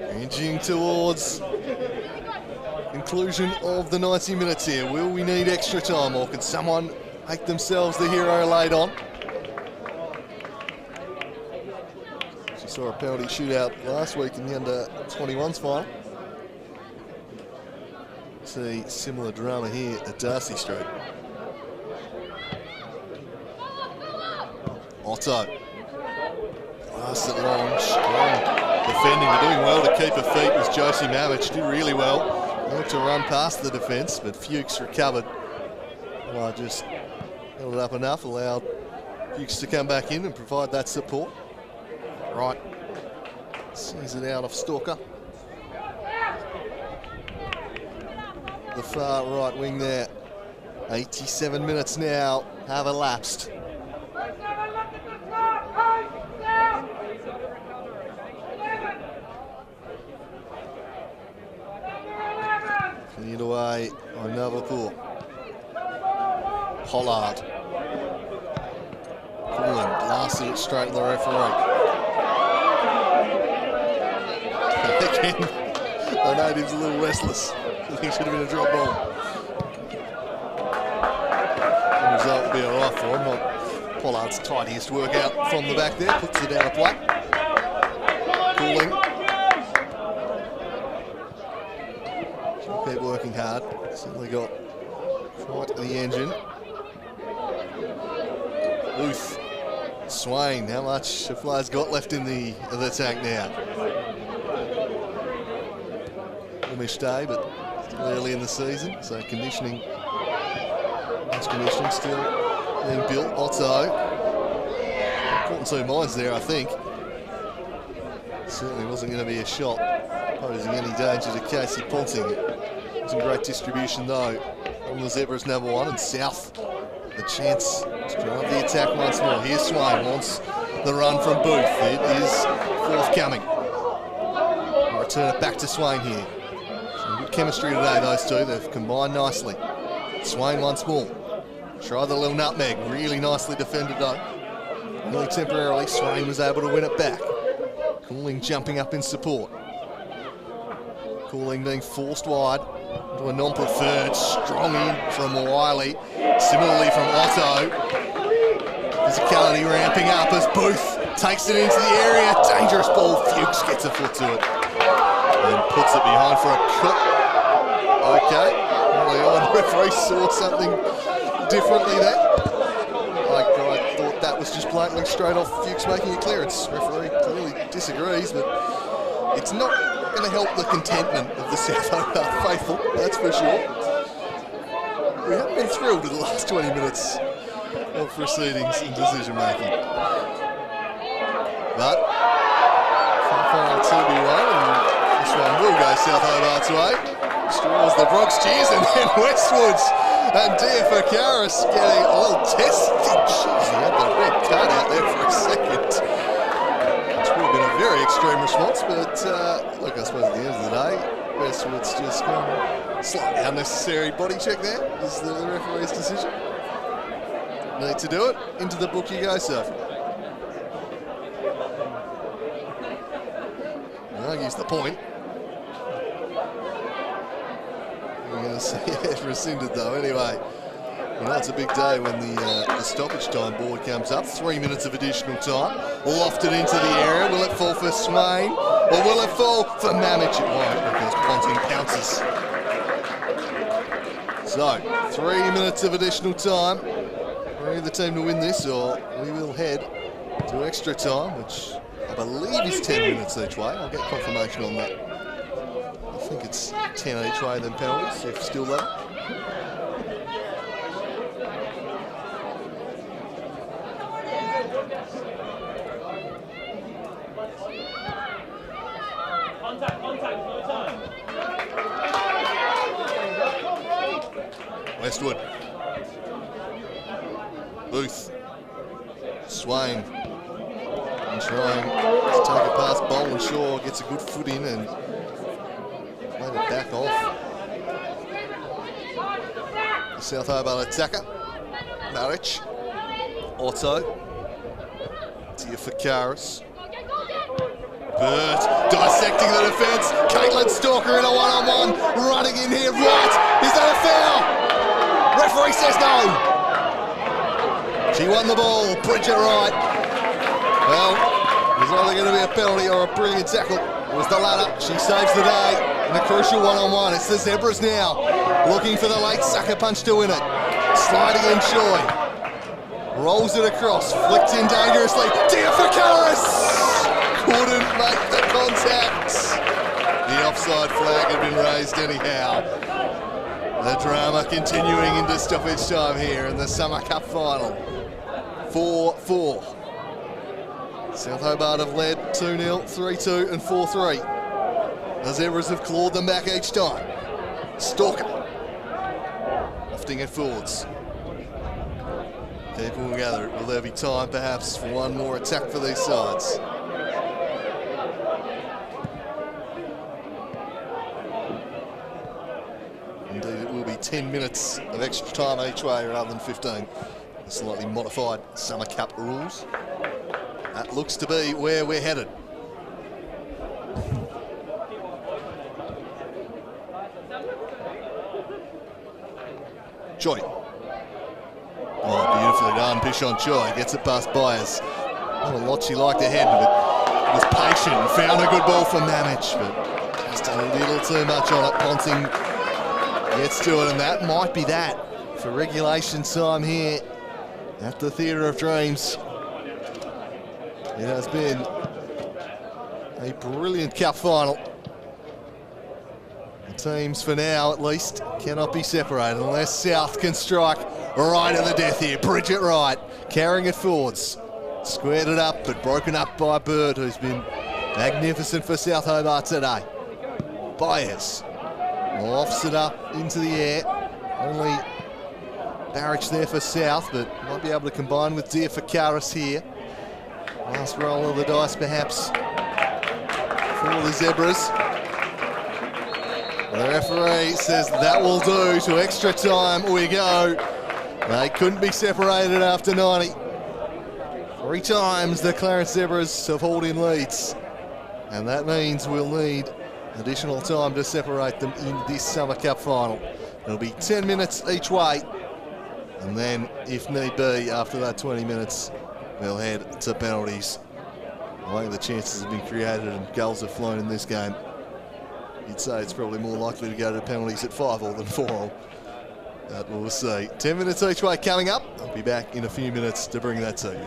Edging towards conclusion of the 90 minutes here. Will we need extra time, or can someone make themselves the hero late on? She saw a penalty shootout last week in the under-21s final. See similar drama here at Darcy Street. Otto. Pass it long, strong defending. But doing well to keep her feet was Josie Mamich. Did really well. Looked to run past the defence, but Fuchs recovered. Well, just held it up enough, allowed Fuchs to come back in and provide that support. Right. Sees it out of Stalker. The far right wing there. 87 minutes now have elapsed. Cleared away by Navapour. Pollard. Cooling, blasted it straight to the referee. Again, the native's a little restless. I think it should have been a drop ball. The result will be alright for him. Not Pollard's tidiest work out from the back there. Puts it out of play. Cooling. She'll keep working hard. Certainly got quite the engine. Booth. Swain. How much have Flyers got left in the tank now? Warmish day, but still early in the season, so conditioning still being built. Otto, caught in two minds there, I think. Certainly wasn't going to be a shot posing any danger to Casey Ponting. Wasn't great distribution though on the Zebras number one, and South the chance to drive the attack once more. Here's Swain, wants the run from Booth. It is forthcoming. We'll return it back to Swain here. Some good chemistry today, those two. They've combined nicely. Swain once more. Try the little nutmeg. Really nicely defended though. Only temporarily, Swain was able to win it back. Cooling jumping up in support. Cooling being forced wide to a non-preferred. Strong in from Wiley. Similarly from Otto. Physicality ramping up as Booth takes it into the area. Dangerous ball. Fuchs gets a foot to it. And puts it behind for a cut. Okay. Early on, referee saw something differently there. I thought that was just blatantly straight off Fuchs making a clearance. Referee clearly disagrees, but it's not going to help the contentment of the South Hobart faithful, that's for sure. We haven't been thrilled with the last 20 minutes of proceedings and decision making. But final 2v1, and this one will go South Hobart's way. Straws the Bronx cheers, and then Westwoods and Diafocaris getting a little test. Jeez, he had the red card out there for a second. Which would have been a very extreme response, but look, I suppose at the end of the day, Westwood's just gone slightly unnecessary body check there. Is the referee's decision. Need to do it. Into the book you go, Sophie. Argues the point. We're going to see it rescinded though. Anyway, you know it's a big day when the stoppage time board comes up. 3 minutes of additional time. Lofted into the area. Will it fall for Swain? Or will it fall for Mamich? It won't, because Ponting pounces. So, 3 minutes of additional time. We're either team to win this, or we will head to extra time, which I believe is 10 minutes each way. I'll get confirmation on that. I think it's 10 each way, then penalties, if still level. Westwood. Booth. Swain. And trying to take it past Boland Shaw. Gets a good foot in and played it back off. The South Hobart attacker. Marich. Otto. Diafocaris. Burt dissecting the defence. Caitlin Stalker in a one-on-one. Running in here. Right. Is that a foul? Referee says no. She won the ball. Bridget Wright. Well, There's either going to be a penalty or a brilliant tackle. It was the latter. She saves the day in a crucial one-on-one. It's the Zebras now, looking for the late sucker punch to win it. Sliding in Choi. Rolls it across, flicked in dangerously. Clarence couldn't make the contact. The offside flag had been raised anyhow. The drama continuing into stoppage time here in the Summer Cup final. 4-4. South Hobart have led 2-0, 3-2 and 4-3. The Zebras have clawed them back each time. Stalker. Lofting it forwards. People will gather. Will there be time perhaps for one more attack for these sides? Indeed, it will be 10 minutes of extra time each way rather than 15. The slightly modified Summer Cup rules. That looks to be where we're headed. Choi. Oh, beautifully done. Pishon Choi gets it past Byers. Not a lot she liked ahead, but was patient and found a good ball for Mamich, but just a little too much on it. Ponting gets to it, and that might be that for regulation time here at the Theatre of Dreams. It has been a brilliant cup final. The teams, for now at least, cannot be separated unless South can strike right at the death here. Bridget Wright carrying it forwards. Squared it up, but broken up by Bird, who's been magnificent for South Hobart today. Byers lofts it up into the air. Only Barracks there for South, but might be able to combine with Dia for Karis here. Last roll of the dice perhaps for the Zebras. The referee says that will do. To extra time we go. They couldn't be separated after 90. 3 times the Clarence Zebras have hauled in leads. And that means we'll need additional time to separate them in this Summer Cup final. It'll be 10 minutes each way. And then, if need be, after that 20 minutes, we'll head to penalties. I think the chances have been created and goals have flown in this game. You'd say it's probably more likely to go to penalties at 5-all than 4-all. But we'll see. 10 minutes each way coming up. I'll be back in a few minutes to bring that to you.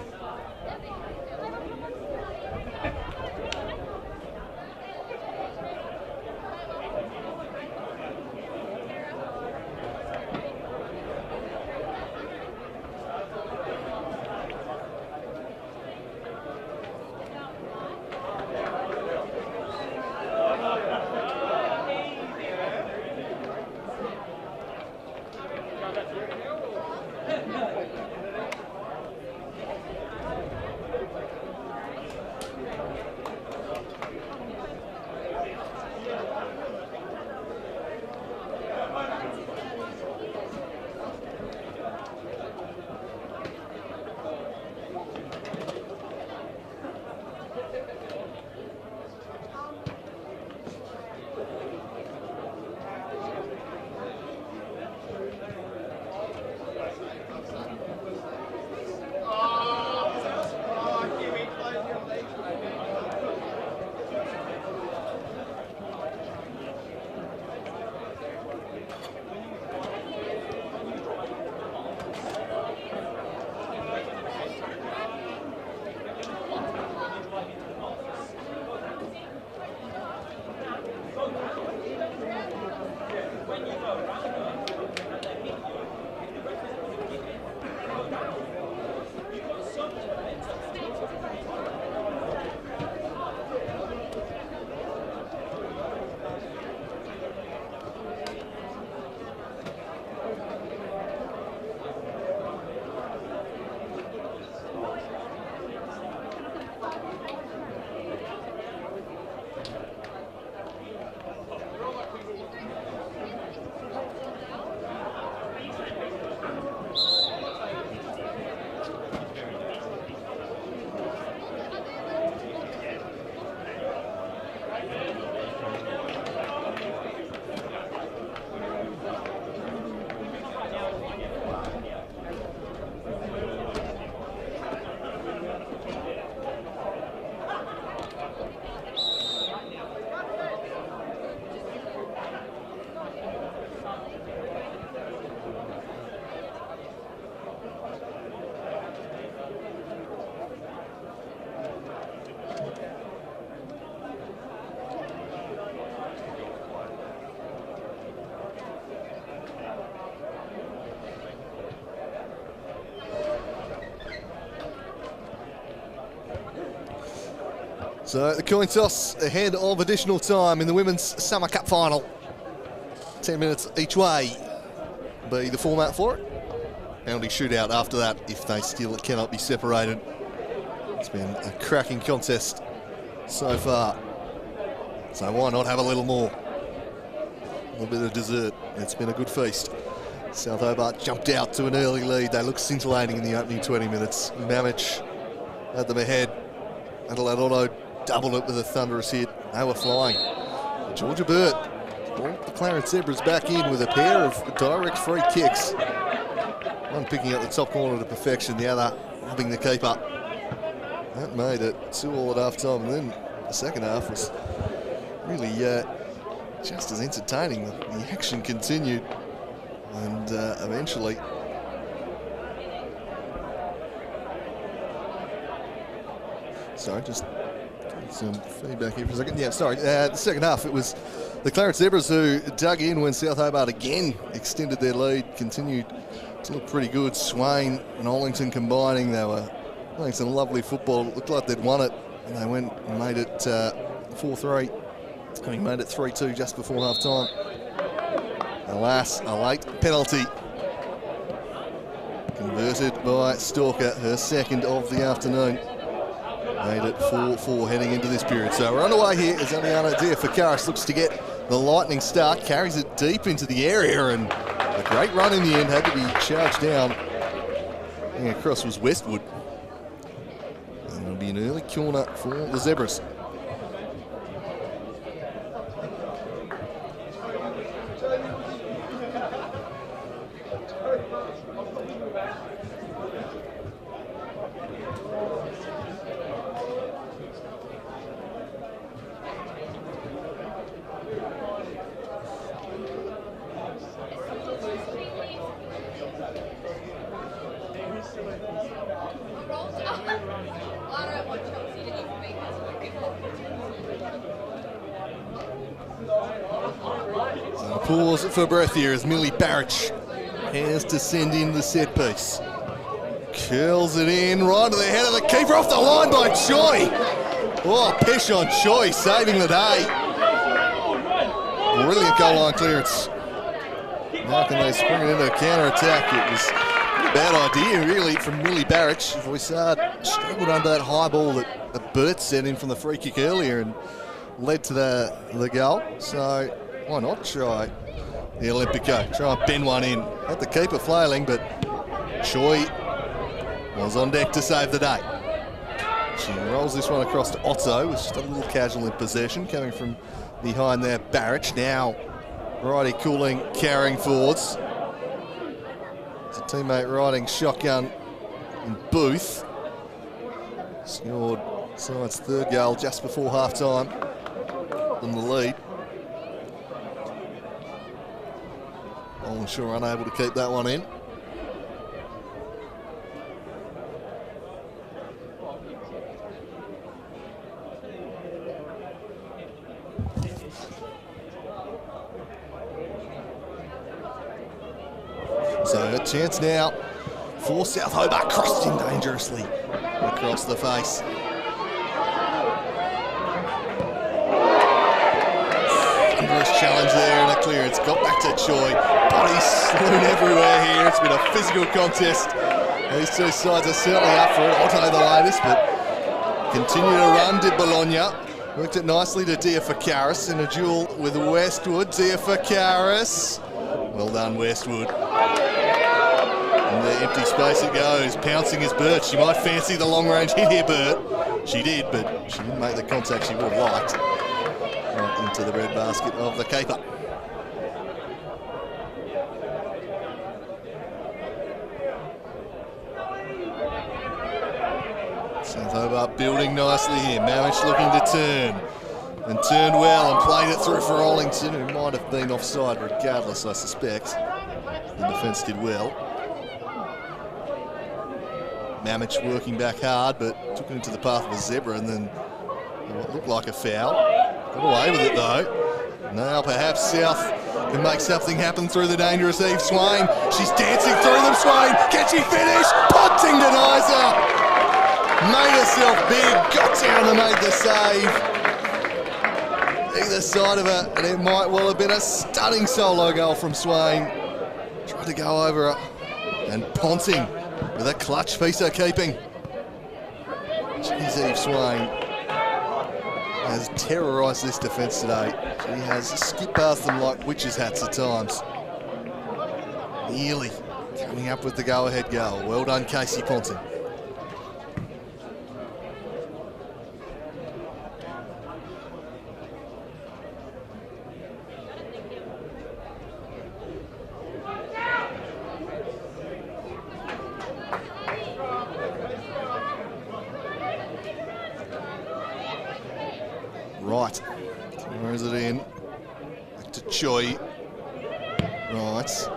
So the coin toss ahead of additional time in the Women's Summer Cup final. 10 minutes each way be the format for it. Penalty shootout after that if they still cannot be separated. It's been a cracking contest so far. So why not have a little more? A little bit of dessert. It's been a good feast. South Hobart jumped out to an early lead. They looked scintillating in the opening 20 minutes. Mamich had them ahead. Adelaide Auto doubled it with a thunderous hit. They were flying. Georgia Burt brought the Clarence Zebras back in with a pair of direct free kicks. One picking up the top corner to perfection, the other robbing the keeper. That made it 2-2 at half-time, and then the second half was really just as entertaining. The action continued, and eventually sorry, just some feedback here for a second. Yeah, sorry. The second half, it was the Clarence Zebras who dug in when South Hobart again extended their lead, continued to look pretty good. Swain and Ollington combining, they were playing some lovely football. It looked like they'd won it, and they went and made it 4-3, having made it 3-2 just before half-time. Alas, a late penalty converted by Stalker, her second of the afternoon. Made it 4-4 heading into this period. So we're underway here as Eliana Diafakaris looks to get the lightning start, carries it deep into the area, and a great run in the end, had to be charged down. And across was Westwood. And it'll be an early corner for the Zebras. Pause for breath here as Millie Barrich has to send in the set piece. Curls it in right to the head of the keeper, off the line by Choi. Oh, pish on Choi, saving the day. Brilliant goal line clearance. How can they spring it into a counter-attack? It was a bad idea, really, from Millie Barrich. Voisard struggled under that high ball that Burt sent in from the free kick earlier and led to the goal. So why not try the Olympico? Try and bend one in. Had the keeper flailing, but Choi was on deck to save the day. She rolls this one across to Otto, with just a little casual in possession, coming from behind there. Barrich now righty cooling, carrying forwards. It's a teammate riding shotgun in Booth. Scored side's third goal just before half-time in the lead. Sure unable to keep that one in. So a chance now for South Hobart, crossed in dangerously across the face. Challenge there and a clearance. Got back to Choi. Bodies strewn everywhere here. It's been a physical contest. These two sides are certainly up for it. Otto the latest, but continue to run did Bologna. Worked it nicely to Diafakaris in a duel with Westwood. Diafakaris. Well done, Westwood. In the empty space it goes. Pouncing is Burt. She might fancy the long range hit here, Burt. She did, but she didn't make the contact she would have liked. Right into the red basket of the keeper. South Hobart building nicely here. Mamich looking to turn. And turned well and played it through for Ollington, who might have been offside regardless, I suspect. The defence did well. Mamich working back hard, but took it into the path of a zebra and then what looked like a foul. Got away with it though. Now perhaps South can make something happen through the dangerous Eve Swain. She's dancing through them, Swain. Can she finish? Ponting denies her. Made herself big, got down and made the save. Either side of her, and it might well have been a stunning solo goal from Swain. Tried to go over her, and Ponting with a clutch piece of keeping. Jeez, Eve Swain has terrorised this defence today. She has skipped past them like witches' hats at times. Nearly coming up with the go-ahead goal. Well done, Casey Ponting. Right, throws it in, back to Choi. Right,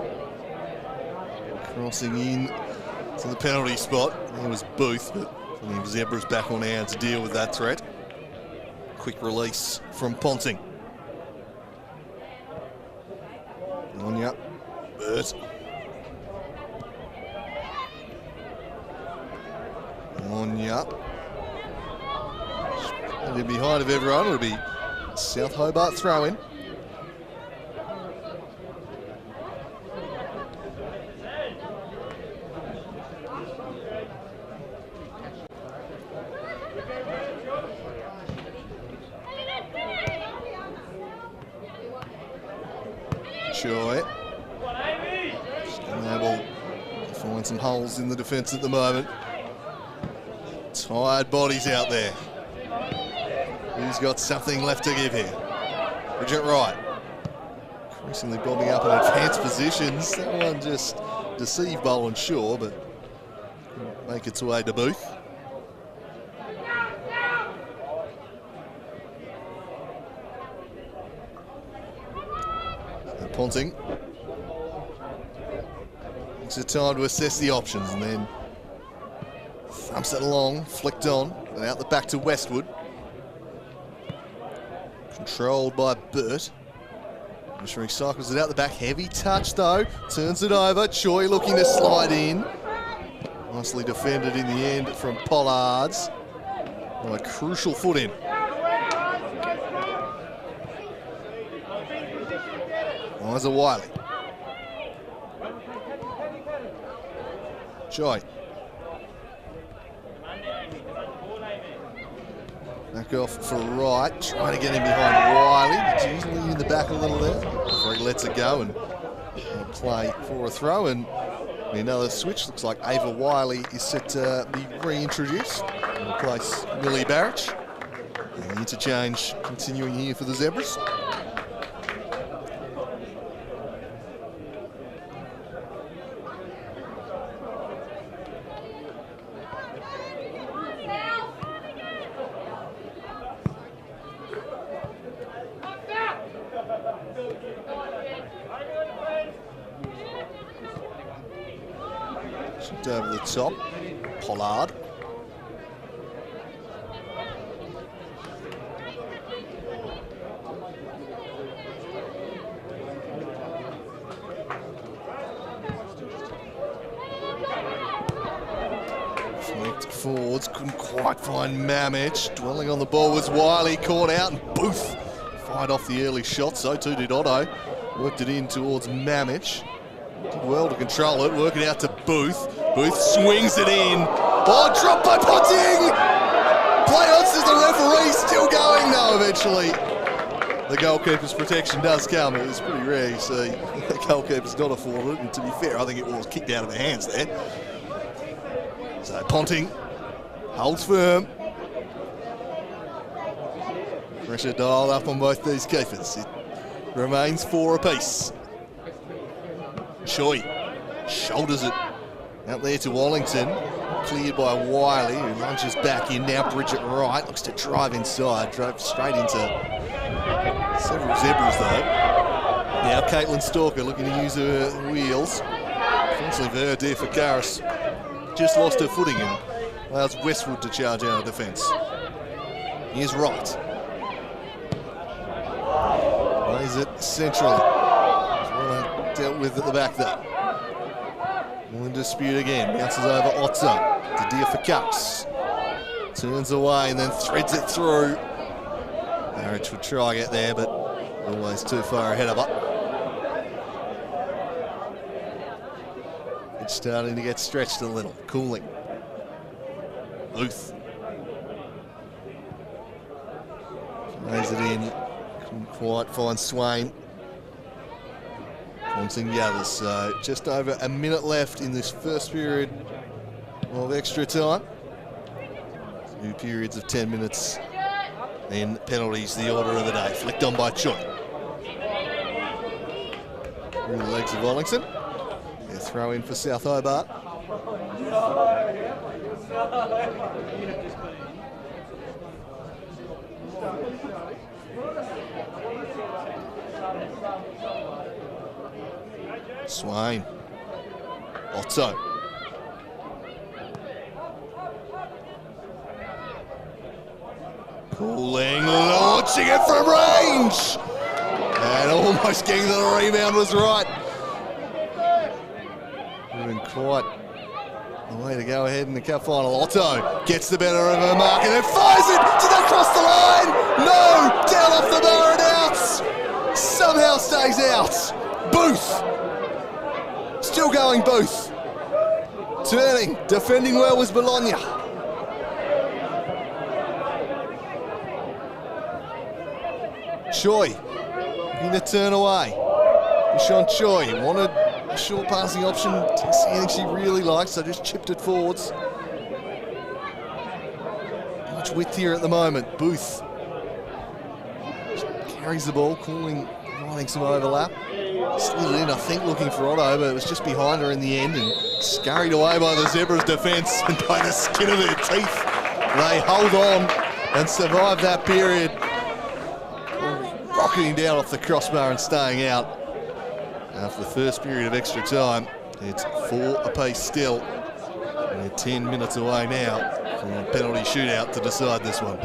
crossing in to the penalty spot. There was Booth, but the Zebras back on hand to deal with that threat. Quick release from Ponting. Anya, Burt. Anya. And behind of everyone will be South Hobart throw-in. Joy. Just unable to find some holes in the defence at the moment. Tired bodies out there. Who's got something left to give here? Bridget Wright. Increasingly bobbing up in advanced positions. That one just deceived Boland Shaw, but make its way to Booth. And Ponting. Takes the time to assess the options and then thumps it along, flicked on, and out the back to Westwood. Controlled by Burt. Missionary cycles it out the back. Heavy touch though. Turns it over. Choi looking to slide in. Nicely defended in the end from Pollards. Oh, a crucial foot in. Isa Wiley. Choi. Back off for Wright, trying to get him behind Wiley. It's usually in the back a little there. Before he lets it go and play for a throw. And another switch. Looks like Ava Wiley is set to be reintroduced. In replace Millie Barrett. And the interchange continuing here for the Zebras. Over the top, Pollard. Flicked forwards, couldn't quite find Mamich. Dwelling on the ball was Wiley, caught out, and Booth fired off the early shot. So too did Otto. Worked it in towards Mamich. Did well to control it, working out to Booth. Booth swings it in. Oh, dropped by Ponting! Play on, says the referee, still going though eventually. The goalkeeper's protection does come. It was pretty rare you see the goalkeeper's not afforded, and to be fair, I think it was kicked out of their hands there. So Ponting holds firm. Pressure dialed up on both these keepers. It remains 4 apiece. Choi shoulders it out there to Wallington, cleared by Wiley, who lunges back in. Now Bridget Wright looks to drive inside, drove straight into several Zebras though. Now Caitlin Stalker looking to use her wheels. Unfortunately for her, dear for Karis, just lost her footing and allows Westwood to charge out of defence. Here's Wright. Plays it centrally. Dealt with at the back though. More in dispute again. Bounces over Otto to Dia Fakas. turns away and then threads it through. Marriage would try to get there, but always too far ahead of her. It's starting to get stretched a little. Cooling. Booth. Lays it in. Couldn't quite find Swain. Wanting the others. So just over a minute left in this first period of extra time. 2 periods of 10 minutes. Then penalties, the order of the day. Flicked on by Choi. Through the legs of Wellington. Their throw in for South Hobart. Swain. Otto. Cooling, launching it from range! And almost getting to the rebound was right. Been quite a way to go ahead in the cup final. Otto gets the better of her mark and then fires it! Did that cross the line? No! Down off the bar and out! Somehow stays out. Booth! Still going Booth. Turning, defending well was Bologna. Choi, looking to turn away. Sean Choi wanted a short passing option. Didn't see anything she really liked, so just chipped it forwards. Much width here at the moment. Booth carries the ball, finding some overlap. Slid in, I think, looking for Otto, but it was just behind her in the end and scurried away by the Zebras' defence and by the skin of their teeth. They hold on and survive that period. Rocketing down off the crossbar and staying out. After the first period of extra time, it's 4 apiece still. And they're 10 minutes away now from a penalty shootout to decide this one.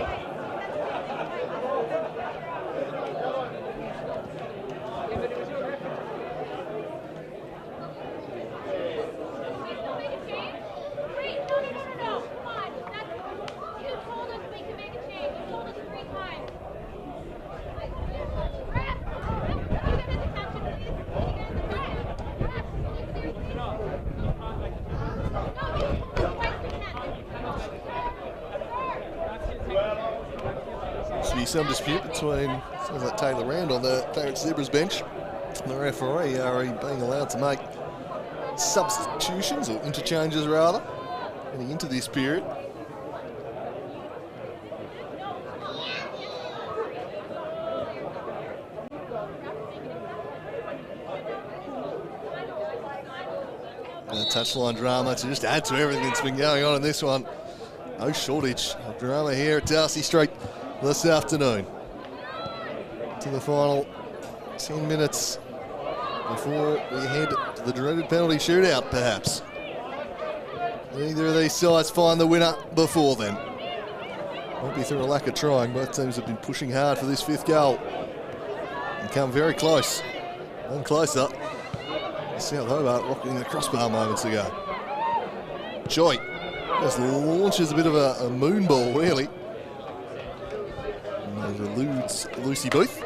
Some dispute between, sounds like Taylor Rand on the Clarence Zebras bench and the referee. Are being allowed to make substitutions or interchanges rather getting into this period. Touchline drama to just add to everything that's been going on in this one. No shortage of drama here at Darcy Street this afternoon. To the final 10 minutes before we head to the dreaded penalty shootout, perhaps. Neither of these sides find the winner before then. Won't be through a lack of trying. Both teams have been pushing hard for this 5th goal and come very close. One closer. South Hobart rocketing the crossbar moments ago. Choi just launches a bit of a moon ball, really. And eludes Lucy Booth.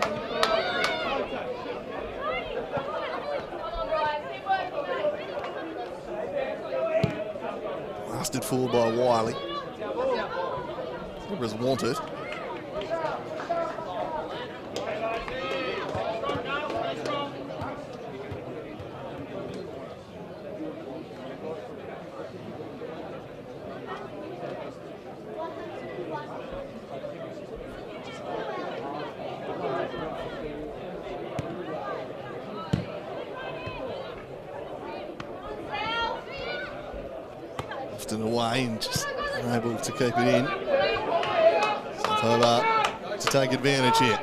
Blasted forward by Wiley. Zebras want it. Away and just unable to keep it in. South Hobart to take advantage here.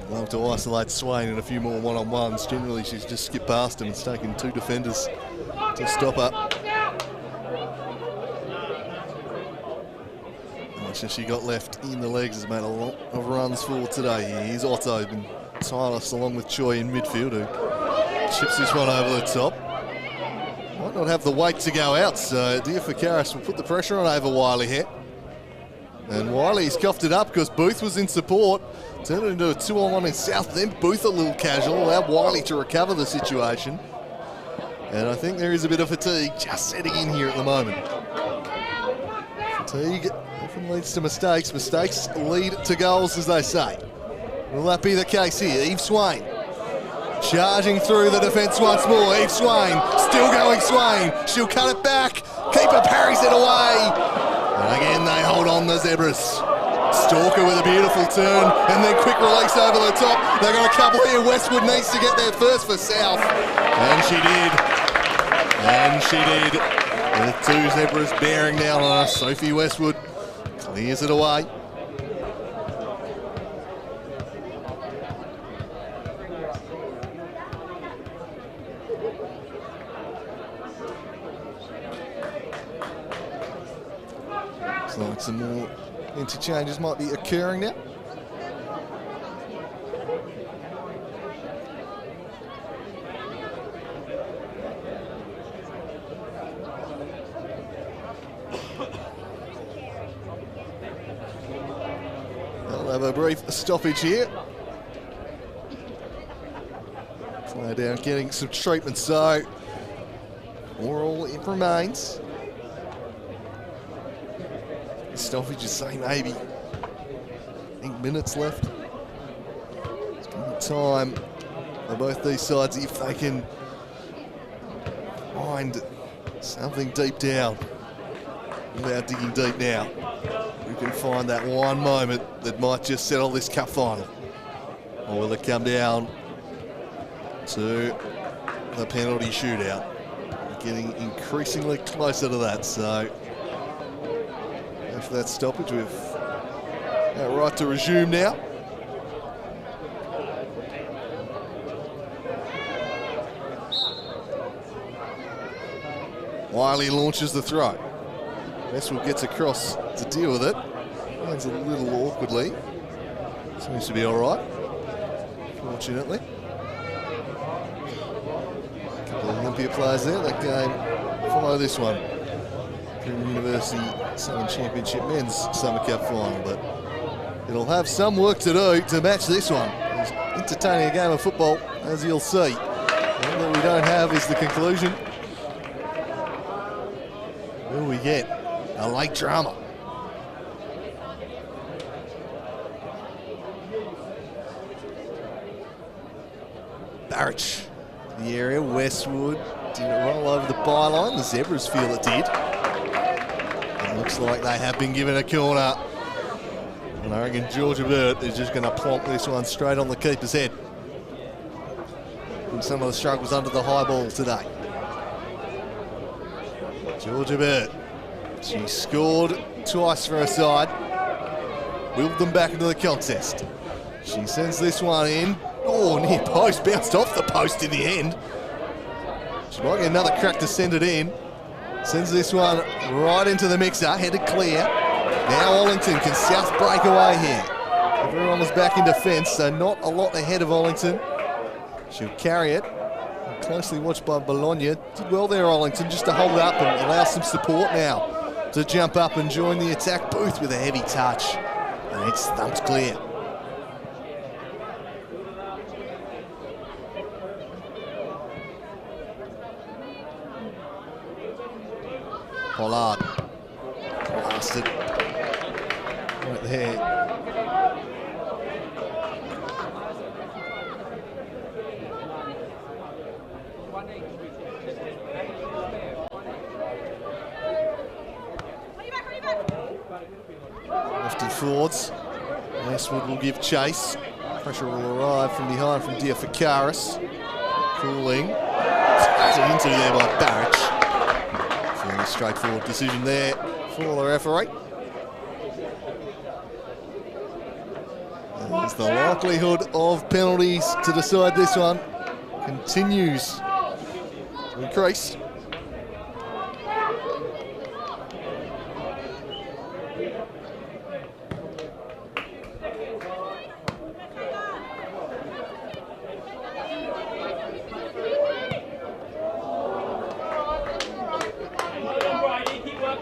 Love to isolate Swain in a few more one-on-ones. Generally, she's just skipped past him and it's taken 2 defenders to stop her. Much as she got left in the legs has made a lot of runs for today. Here's Otto, been tireless along with Choi in midfield, who chips this one over the top. Might not not have the weight to go out, so Diafocaris will put the pressure on over Wiley here. And Wiley's coughed it up because Booth was in support. Turned it into a 2-on-1 in South, then Booth a little casual, allowed Wiley to recover the situation. And I think there is a bit of fatigue just setting in here at the moment. Fatigue often leads to mistakes. Mistakes lead to goals, as they say. Will that be the case here? Eve Swain charging through the defence once more. Eve Swain, still going Swain. She'll cut it back. Keeper parries it away. And again, they hold on, the Zebras. Stalker with a beautiful turn and then quick release over the top. They've got a couple here. Westwood needs to get there first for South. And she did. And she did. With two Zebras bearing down on her. Sophie Westwood clears it away. Looks like some more interchanges might be occurring now. They'll have a brief stoppage here. Player down getting some treatment, so all it remains. Stoppage is saying maybe 8 minutes left. It's going to be time for both these sides if they can find something deep down. Without digging deep now, we can find that one moment that might just settle this cup final. Or will it come down to the penalty shootout? We're getting increasingly closer to that, so after that stoppage, we've our right to resume now. Wiley launches the throw. Westwood gets across to deal with it. Lands a little awkwardly. Seems to be all right, fortunately. A couple of Olympia players there that game follow this one. University Southern Championship Men's Summer Cup final, but it'll have some work to do to match this one. It's entertaining a game of football, as you'll see. All that we don't have is the conclusion. Will we get a late drama? Barrett in the area. Westwood did it roll over the byline. The Zebras feel it did. Looks like they have been given a corner. And I reckon Georgia Burt is just going to plonk this one straight on the keeper's head. From some of the struggles under the high ball today. Georgia Burt. She scored twice for her side. Willed them back into the contest. She sends this one in. Oh, near post. Bounced off the post in the end. She might get another crack to send it in. Sends this one right into the mixer, headed clear. Now Ollington, can South break away here? Everyone was back in defence, so not a lot ahead of Ollington. She'll carry it. Closely watched by Bologna. Did well there, Ollington, just to hold up and allow some support now to jump up and join the attack. Booth with a heavy touch. And it's thumped clear. Pollard blasted right there. Lifted forwards. Westwood will give chase. Pressure will arrive from behind from Diafocaris. Cooling. Into there by Barrett. Fairly straightforward decision there for the referee. As the likelihood of penalties to decide this one continues to increase.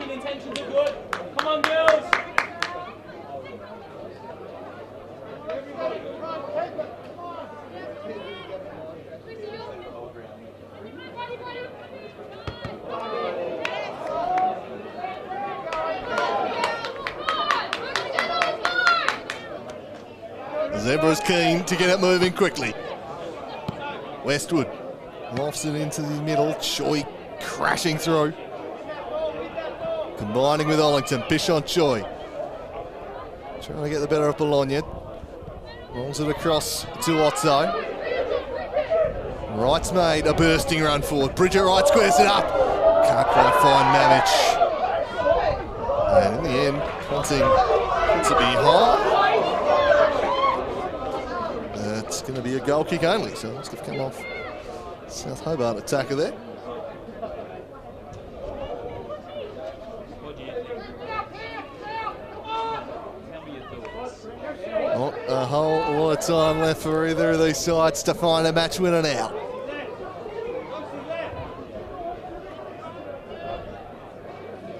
attacking intentions are good. Come on, girls. Zebra's keen to get it moving quickly. Westwood lofts it into the middle. Choi crashing through. Combining with Ollington. Bishon Choi trying to get the better of Bologna. Rolls it across to Otto. Wright's made a bursting run forward. Bridget Wright squares it up. Can't quite find Mamich. And in the end, Ponting puts it behind. It's going to be a goal kick only, so it must have come off South Hobart attacker there. Not a whole lot of time left for either of these sides to find a match winner now.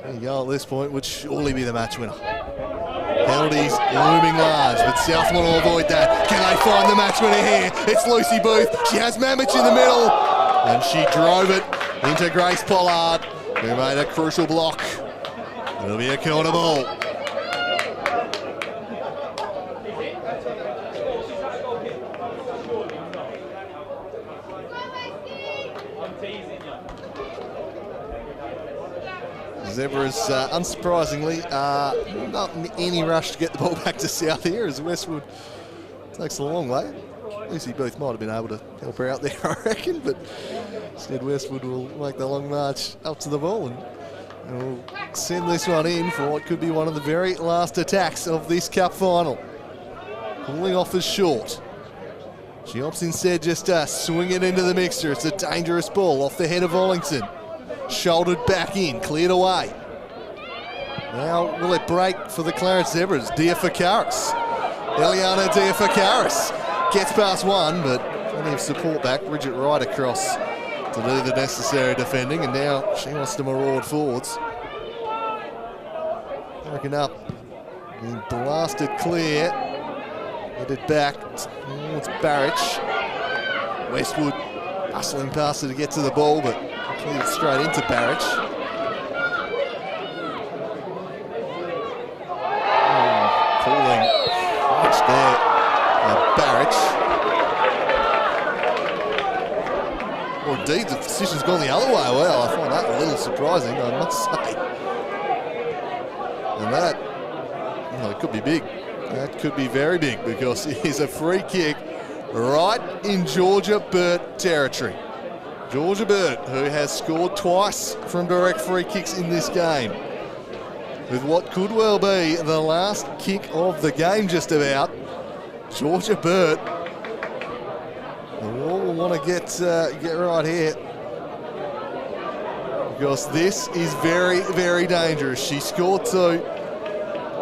There you go, at this point would surely be the match winner. Penalties looming large, but South want to avoid that. Can they find the match winner here? It's Lucy Booth. She has Mamich in the middle, and she drove it into Grace Pollard, who made a crucial block. It'll be a corner ball. Zebras, unsurprisingly, not in any rush to get the ball back to South here as Westwood takes a long way. Lucy Booth might have been able to help her out there, I reckon, but instead Westwood will make the long march up to the ball and will send this one in for what could be one of the very last attacks of this cup final. Pulling off as short. She opts instead just to swing it into the mixture. It's a dangerous ball off the head of Ollington. Shouldered back in, cleared away. Now will it break for the Clarence Zebras? Diafakaris. Eliana Diafakaris gets past one, but plenty of support back. Bridget Wright across to do the necessary defending, and now she wants to maraud forwards. Working up, being blasted clear. Headed back towards Barrich. Westwood hustling past her to get to the ball, but cleared straight into Barrich. Calling much there, Barrich. Or indeed, the decision's gone the other way. Well, I find that a little surprising, I must say. And that, it could be big. That could be very big, because it is a free kick right in Georgia Burt territory. Georgia Burt, who has scored twice from direct free kicks in this game, with what could well be the last kick of the game just about. Georgia Burt, we'll want to get right here, because this is very, very dangerous. She scored two.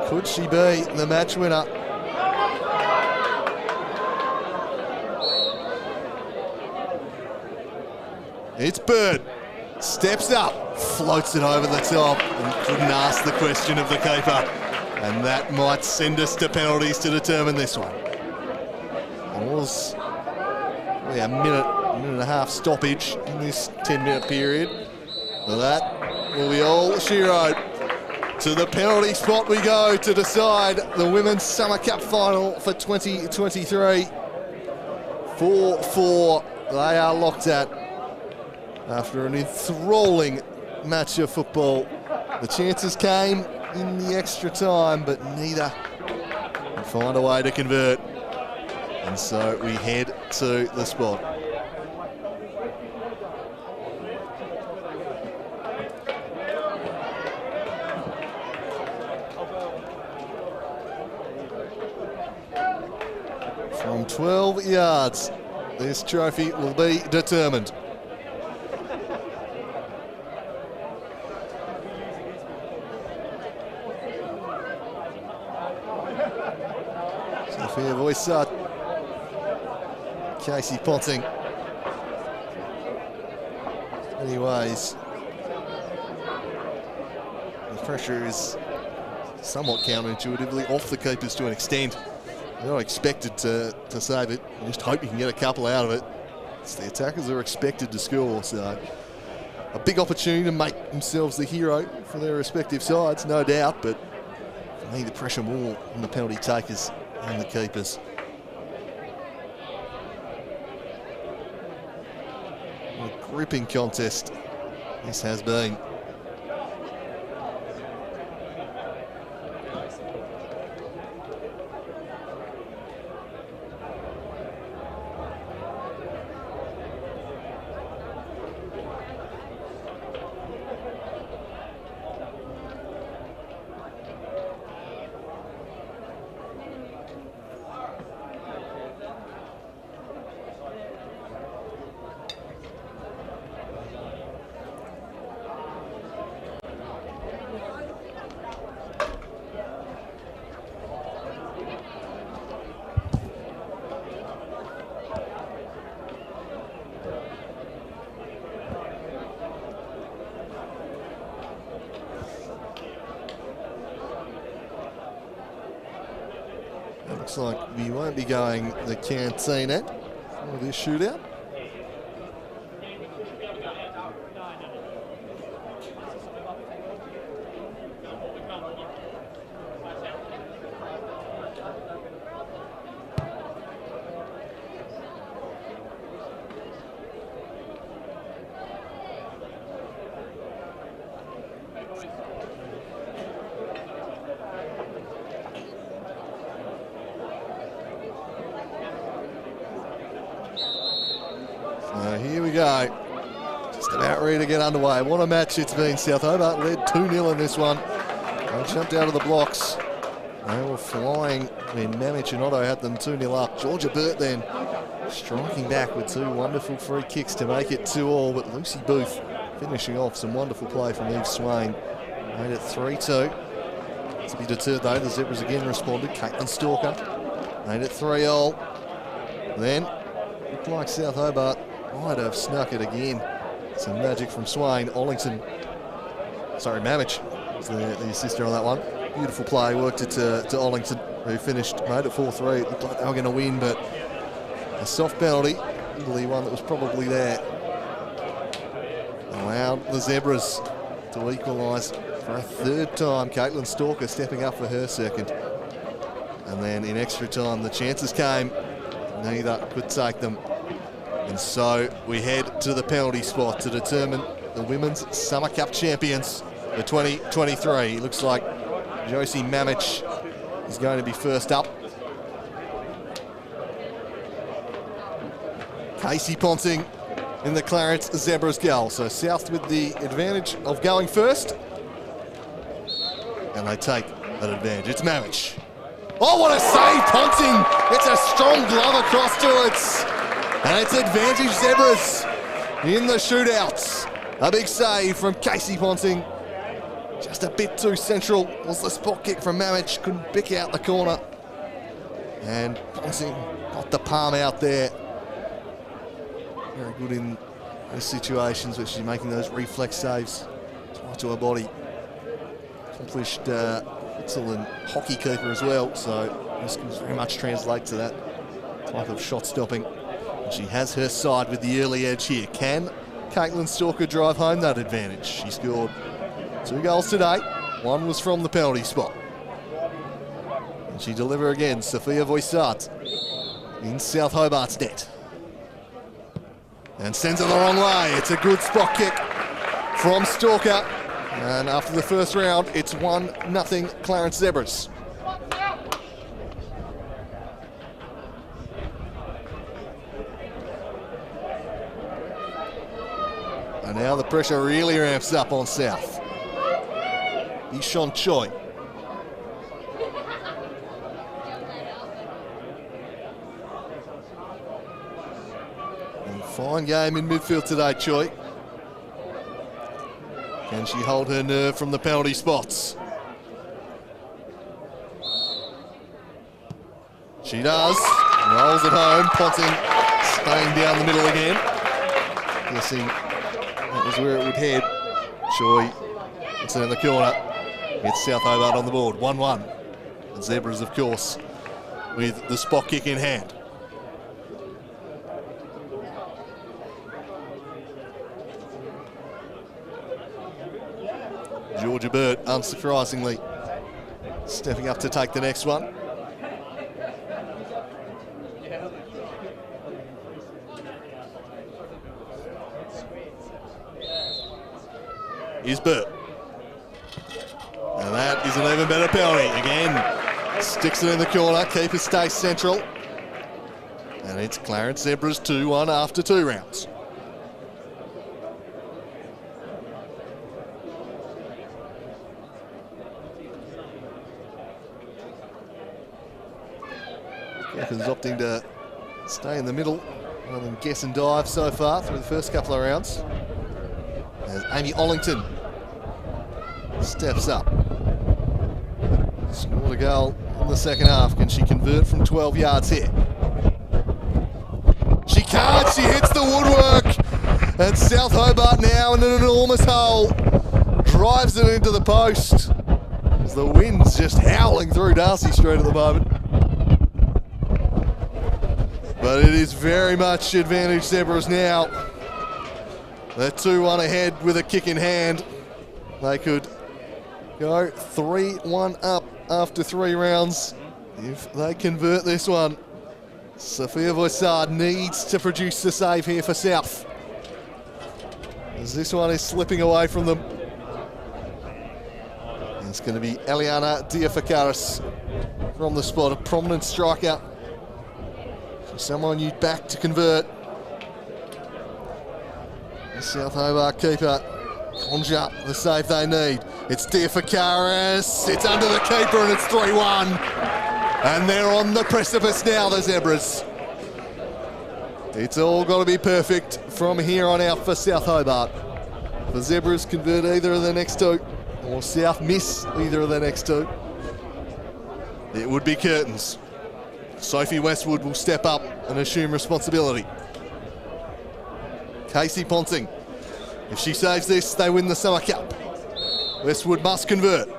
Could she be the match winner? It's Bird, steps up, floats it over the top, and couldn't ask the question of the keeper. And that might send us to penalties to determine this one. It was really a minute and a half stoppage in this 10-minute period. So that will be all she wrote. To the penalty spot we go to decide the Women's Summer Cup final for 2023. 4-4, they are locked at. After an enthralling match of football, the chances came in the extra time, but neither could find a way to convert. And so we head to the spot. From 12 yards, this trophy will be determined. Sophia Voisat, Casey Ponting. Anyways, the pressure is somewhat counterintuitively off the keepers to an extent. They're not expected to save it. You just hope you can get a couple out of it. It's the attackers are expected to score, so a big opportunity to make themselves the hero for their respective sides, no doubt, but for me the pressure more on the penalty takers and the keepers. What a gripping contest this has been. Looks like we won't be going the cantina for this shootout. Here we go. Just about ready to get underway. What a match it's been. South Hobart led 2-0 in this one. They jumped out of the blocks. They were flying when Mamich and Otto had them 2-0 up. Georgia Burt then striking back with two wonderful free kicks to make it 2-2. But Lucy Booth finishing off some wonderful play from Eve Swain. Made it 3-2. To be deterred though, the Zebras again responded. Caitlin Stalker made it 3-3. Then looked like South Hobart might have snuck it again. Some magic from Swain. Mamich was the assister on that one. Beautiful play, worked it to Ollington, who made it 4-3. It looked like they were going to win, but a soft penalty, Italy one that was probably there, allowed the Zebras to equalise for a third time. Caitlin Stalker stepping up for her second. And then in extra time, the chances came. Neither could take them. And so we head to the penalty spot to determine the Women's Summer Cup champions for 2023. It looks like Josie Mamich is going to be first up. Casey Ponting in the Clarence Zebras goal. So South with the advantage of going first. And they take that advantage. It's Mamich. Oh, what a save, Ponting! It's a strong glove across to it. And it's advantage Zebras in the shootouts. A big save from Casey Ponting. Just a bit too central was the spot kick from Mamich. Couldn't pick out the corner. And Ponting got the palm out there. Very good in those situations where she's making those reflex saves right to her body. Accomplished excellent hockey keeper as well. So this can very much translate to that type of shot stopping. She has her side with the early edge here. Can Caitlin Stalker drive home that advantage? She scored 2 goals today. One was from the penalty spot. And she delivered again. Sophia Voisart in South Hobart's net. And sends it the wrong way. It's a good spot kick from Stalker. And after the first round, it's 1-0 Clarence Zebras. And now the pressure really ramps up on South. Ishon Choi. And fine game in midfield today, Choi. Can she hold her nerve from the penalty spots? She does. Rolls it home. Ponting staying down the middle again. Guessing that was where it would head. Choi puts it in the corner. Gets South Hobart on the board, 1-1. The Zebras, of course, with the spot kick in hand. Georgia Burt, unsurprisingly, stepping up to take the next one. Here's Burt. And that is an even better penalty. Again, sticks it in the corner, keeper stays central. And it's Clarence Zebras 2-1 after 2 rounds. Kicker's opting to stay in the middle rather than guess and dive so far through the first couple of rounds. As Amy Ollington steps up. Scored a goal in the second half. Can she convert from 12 yards here? She can't. She hits the woodwork. And South Hobart now in an enormous hole. Drives it into the post. As the wind's just howling through Darcy Street at the moment. But it is very much advantage Zebras now. They're 2-1 ahead with a kick in hand. They could go 3-1 up after 3 rounds if they convert this one. Sophia Voissard needs to produce the save here for South, as this one is slipping away from them. And it's going to be Eliana Diafakaris from the spot, a prominent striker. Someone you'd back to convert. The South Hobart keeper conjure the save they need. It's Diafakaris. It's under the keeper and it's 3-1. And they're on the precipice now, the Zebras. It's all got to be perfect from here on out for South Hobart. If the Zebras convert either of the next 2, or South miss either of the next 2, it would be curtains. Sophie Westwood will step up and assume responsibility. Casey Ponting. If she saves this, they win the Summer Cup. Westwood must convert.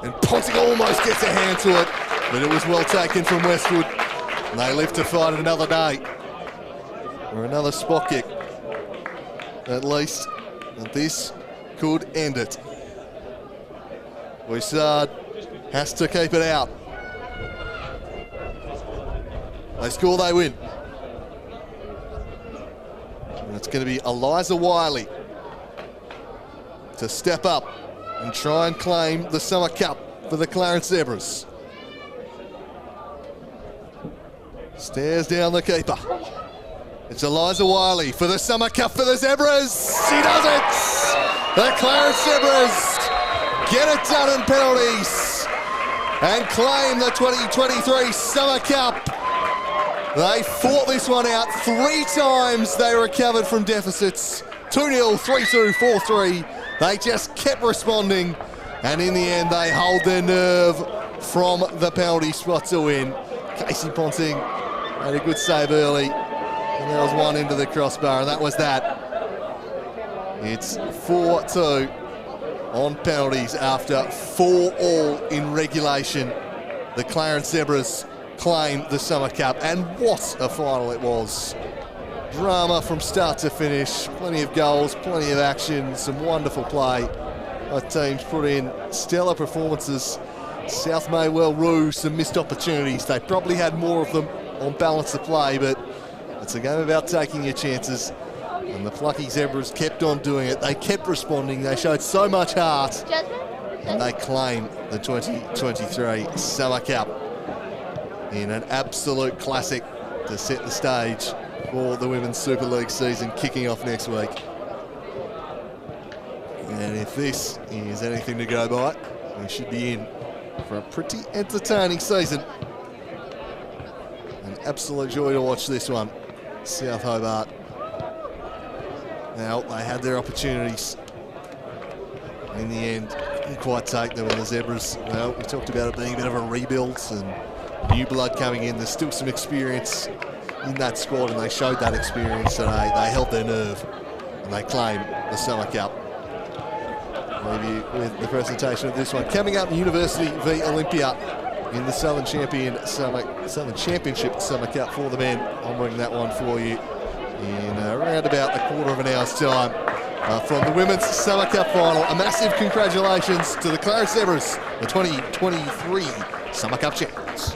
And Ponting almost gets a hand to it, but it was well taken from Westwood. And they live to fight another day. Or another spot kick. At least. And this could end it. Voissard has to keep it out. They score, they win. And it's going to be Eliza Wiley to step up and try and claim the Summer Cup for the Clarence Zebras. Stares down the keeper. It's Eliza Wiley for the Summer Cup for the Zebras. She does it! The Clarence Zebras get it done in penalties and claim the 2023 Summer Cup. They fought this one out 3 times. They recovered from deficits. 2-0, 3-2, 4-3. They just kept responding. And in the end, they hold their nerve from the penalty spot to win. Casey Ponting had a good save early. And there was one into the crossbar, and that was that. It's 4-2 on penalties after 4-all in regulation. The Clarence Zebras claim the Summer Cup, and what a final it was. Drama from start to finish, plenty of goals, plenty of action, some wonderful play. Both teams put in stellar performances. South may well rue some missed opportunities. They probably had more of them on balance of play, but it's a game about taking your chances. And the plucky Zebras kept on doing it. They kept responding. They showed so much heart. And they claim the 2023 Summer Cup in an absolute classic to set the stage for the Women's Super League season kicking off next week. And if this is anything to go by, we should be in for a pretty entertaining season. An absolute joy to watch this one. South Hobart. Now, they had their opportunities. In the end, didn't quite take them on the Zebras. Well, we talked about it being a bit of a rebuild and new blood coming in. There's still some experience in that squad, and they showed that experience today. They held their nerve, and they claim the Summer Cup. leave you with the presentation of this one. Coming up, University v Olympia in the Southern Championship Summer Cup for the men. I'll bring that one for you in around about a quarter of an hour's time. From the Women's Summer Cup Final, a massive congratulations to the Clarence Zebras, the 2023 Summer Cup champions.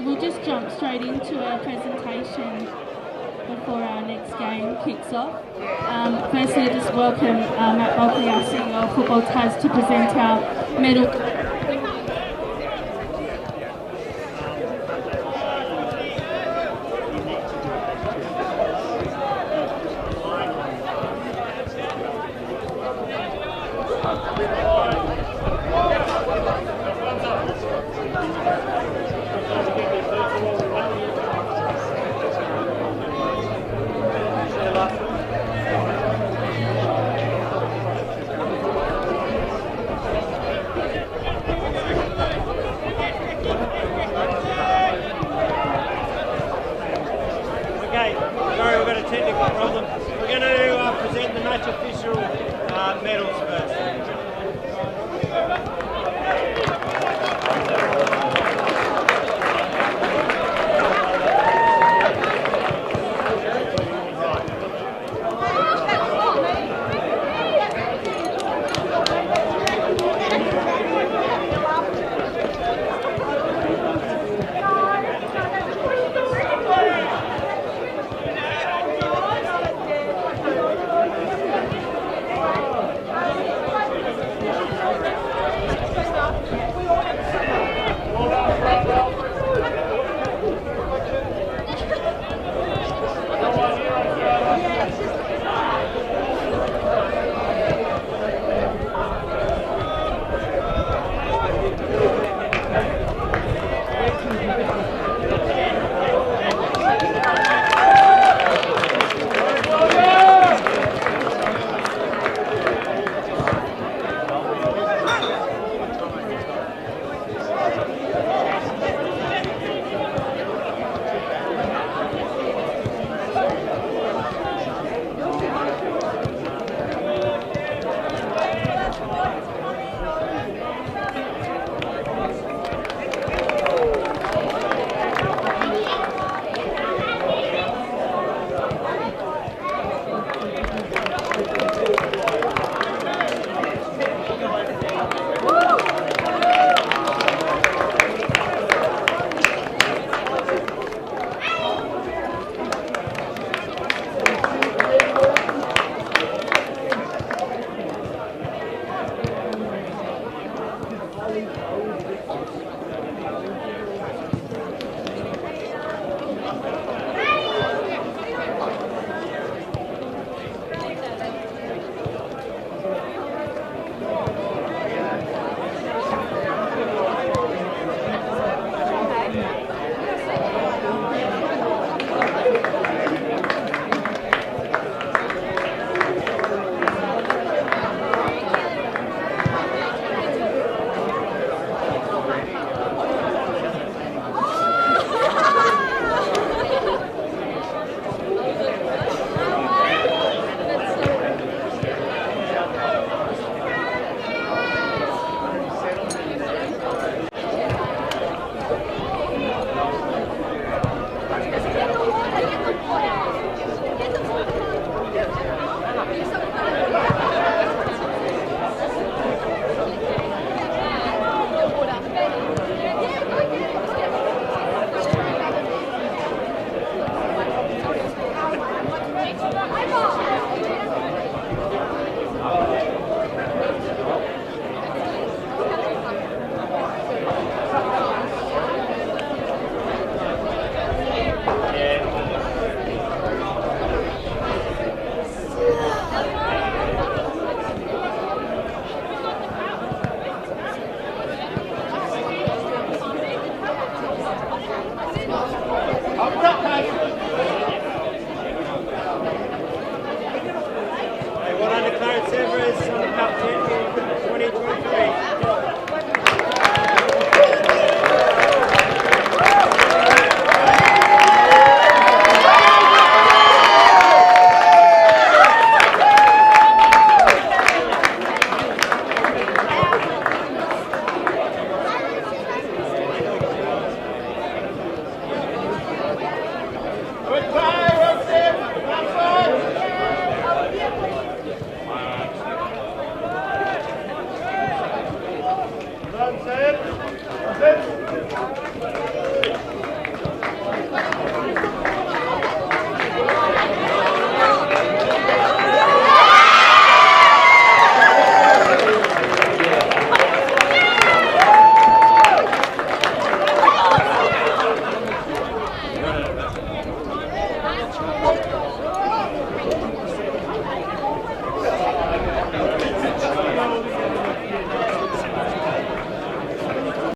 We'll just jump straight into our presentation before our next game kicks off. Firstly, just welcome Matt Bulkley, our CEO of Football Tas, to present our medal. match official medals first.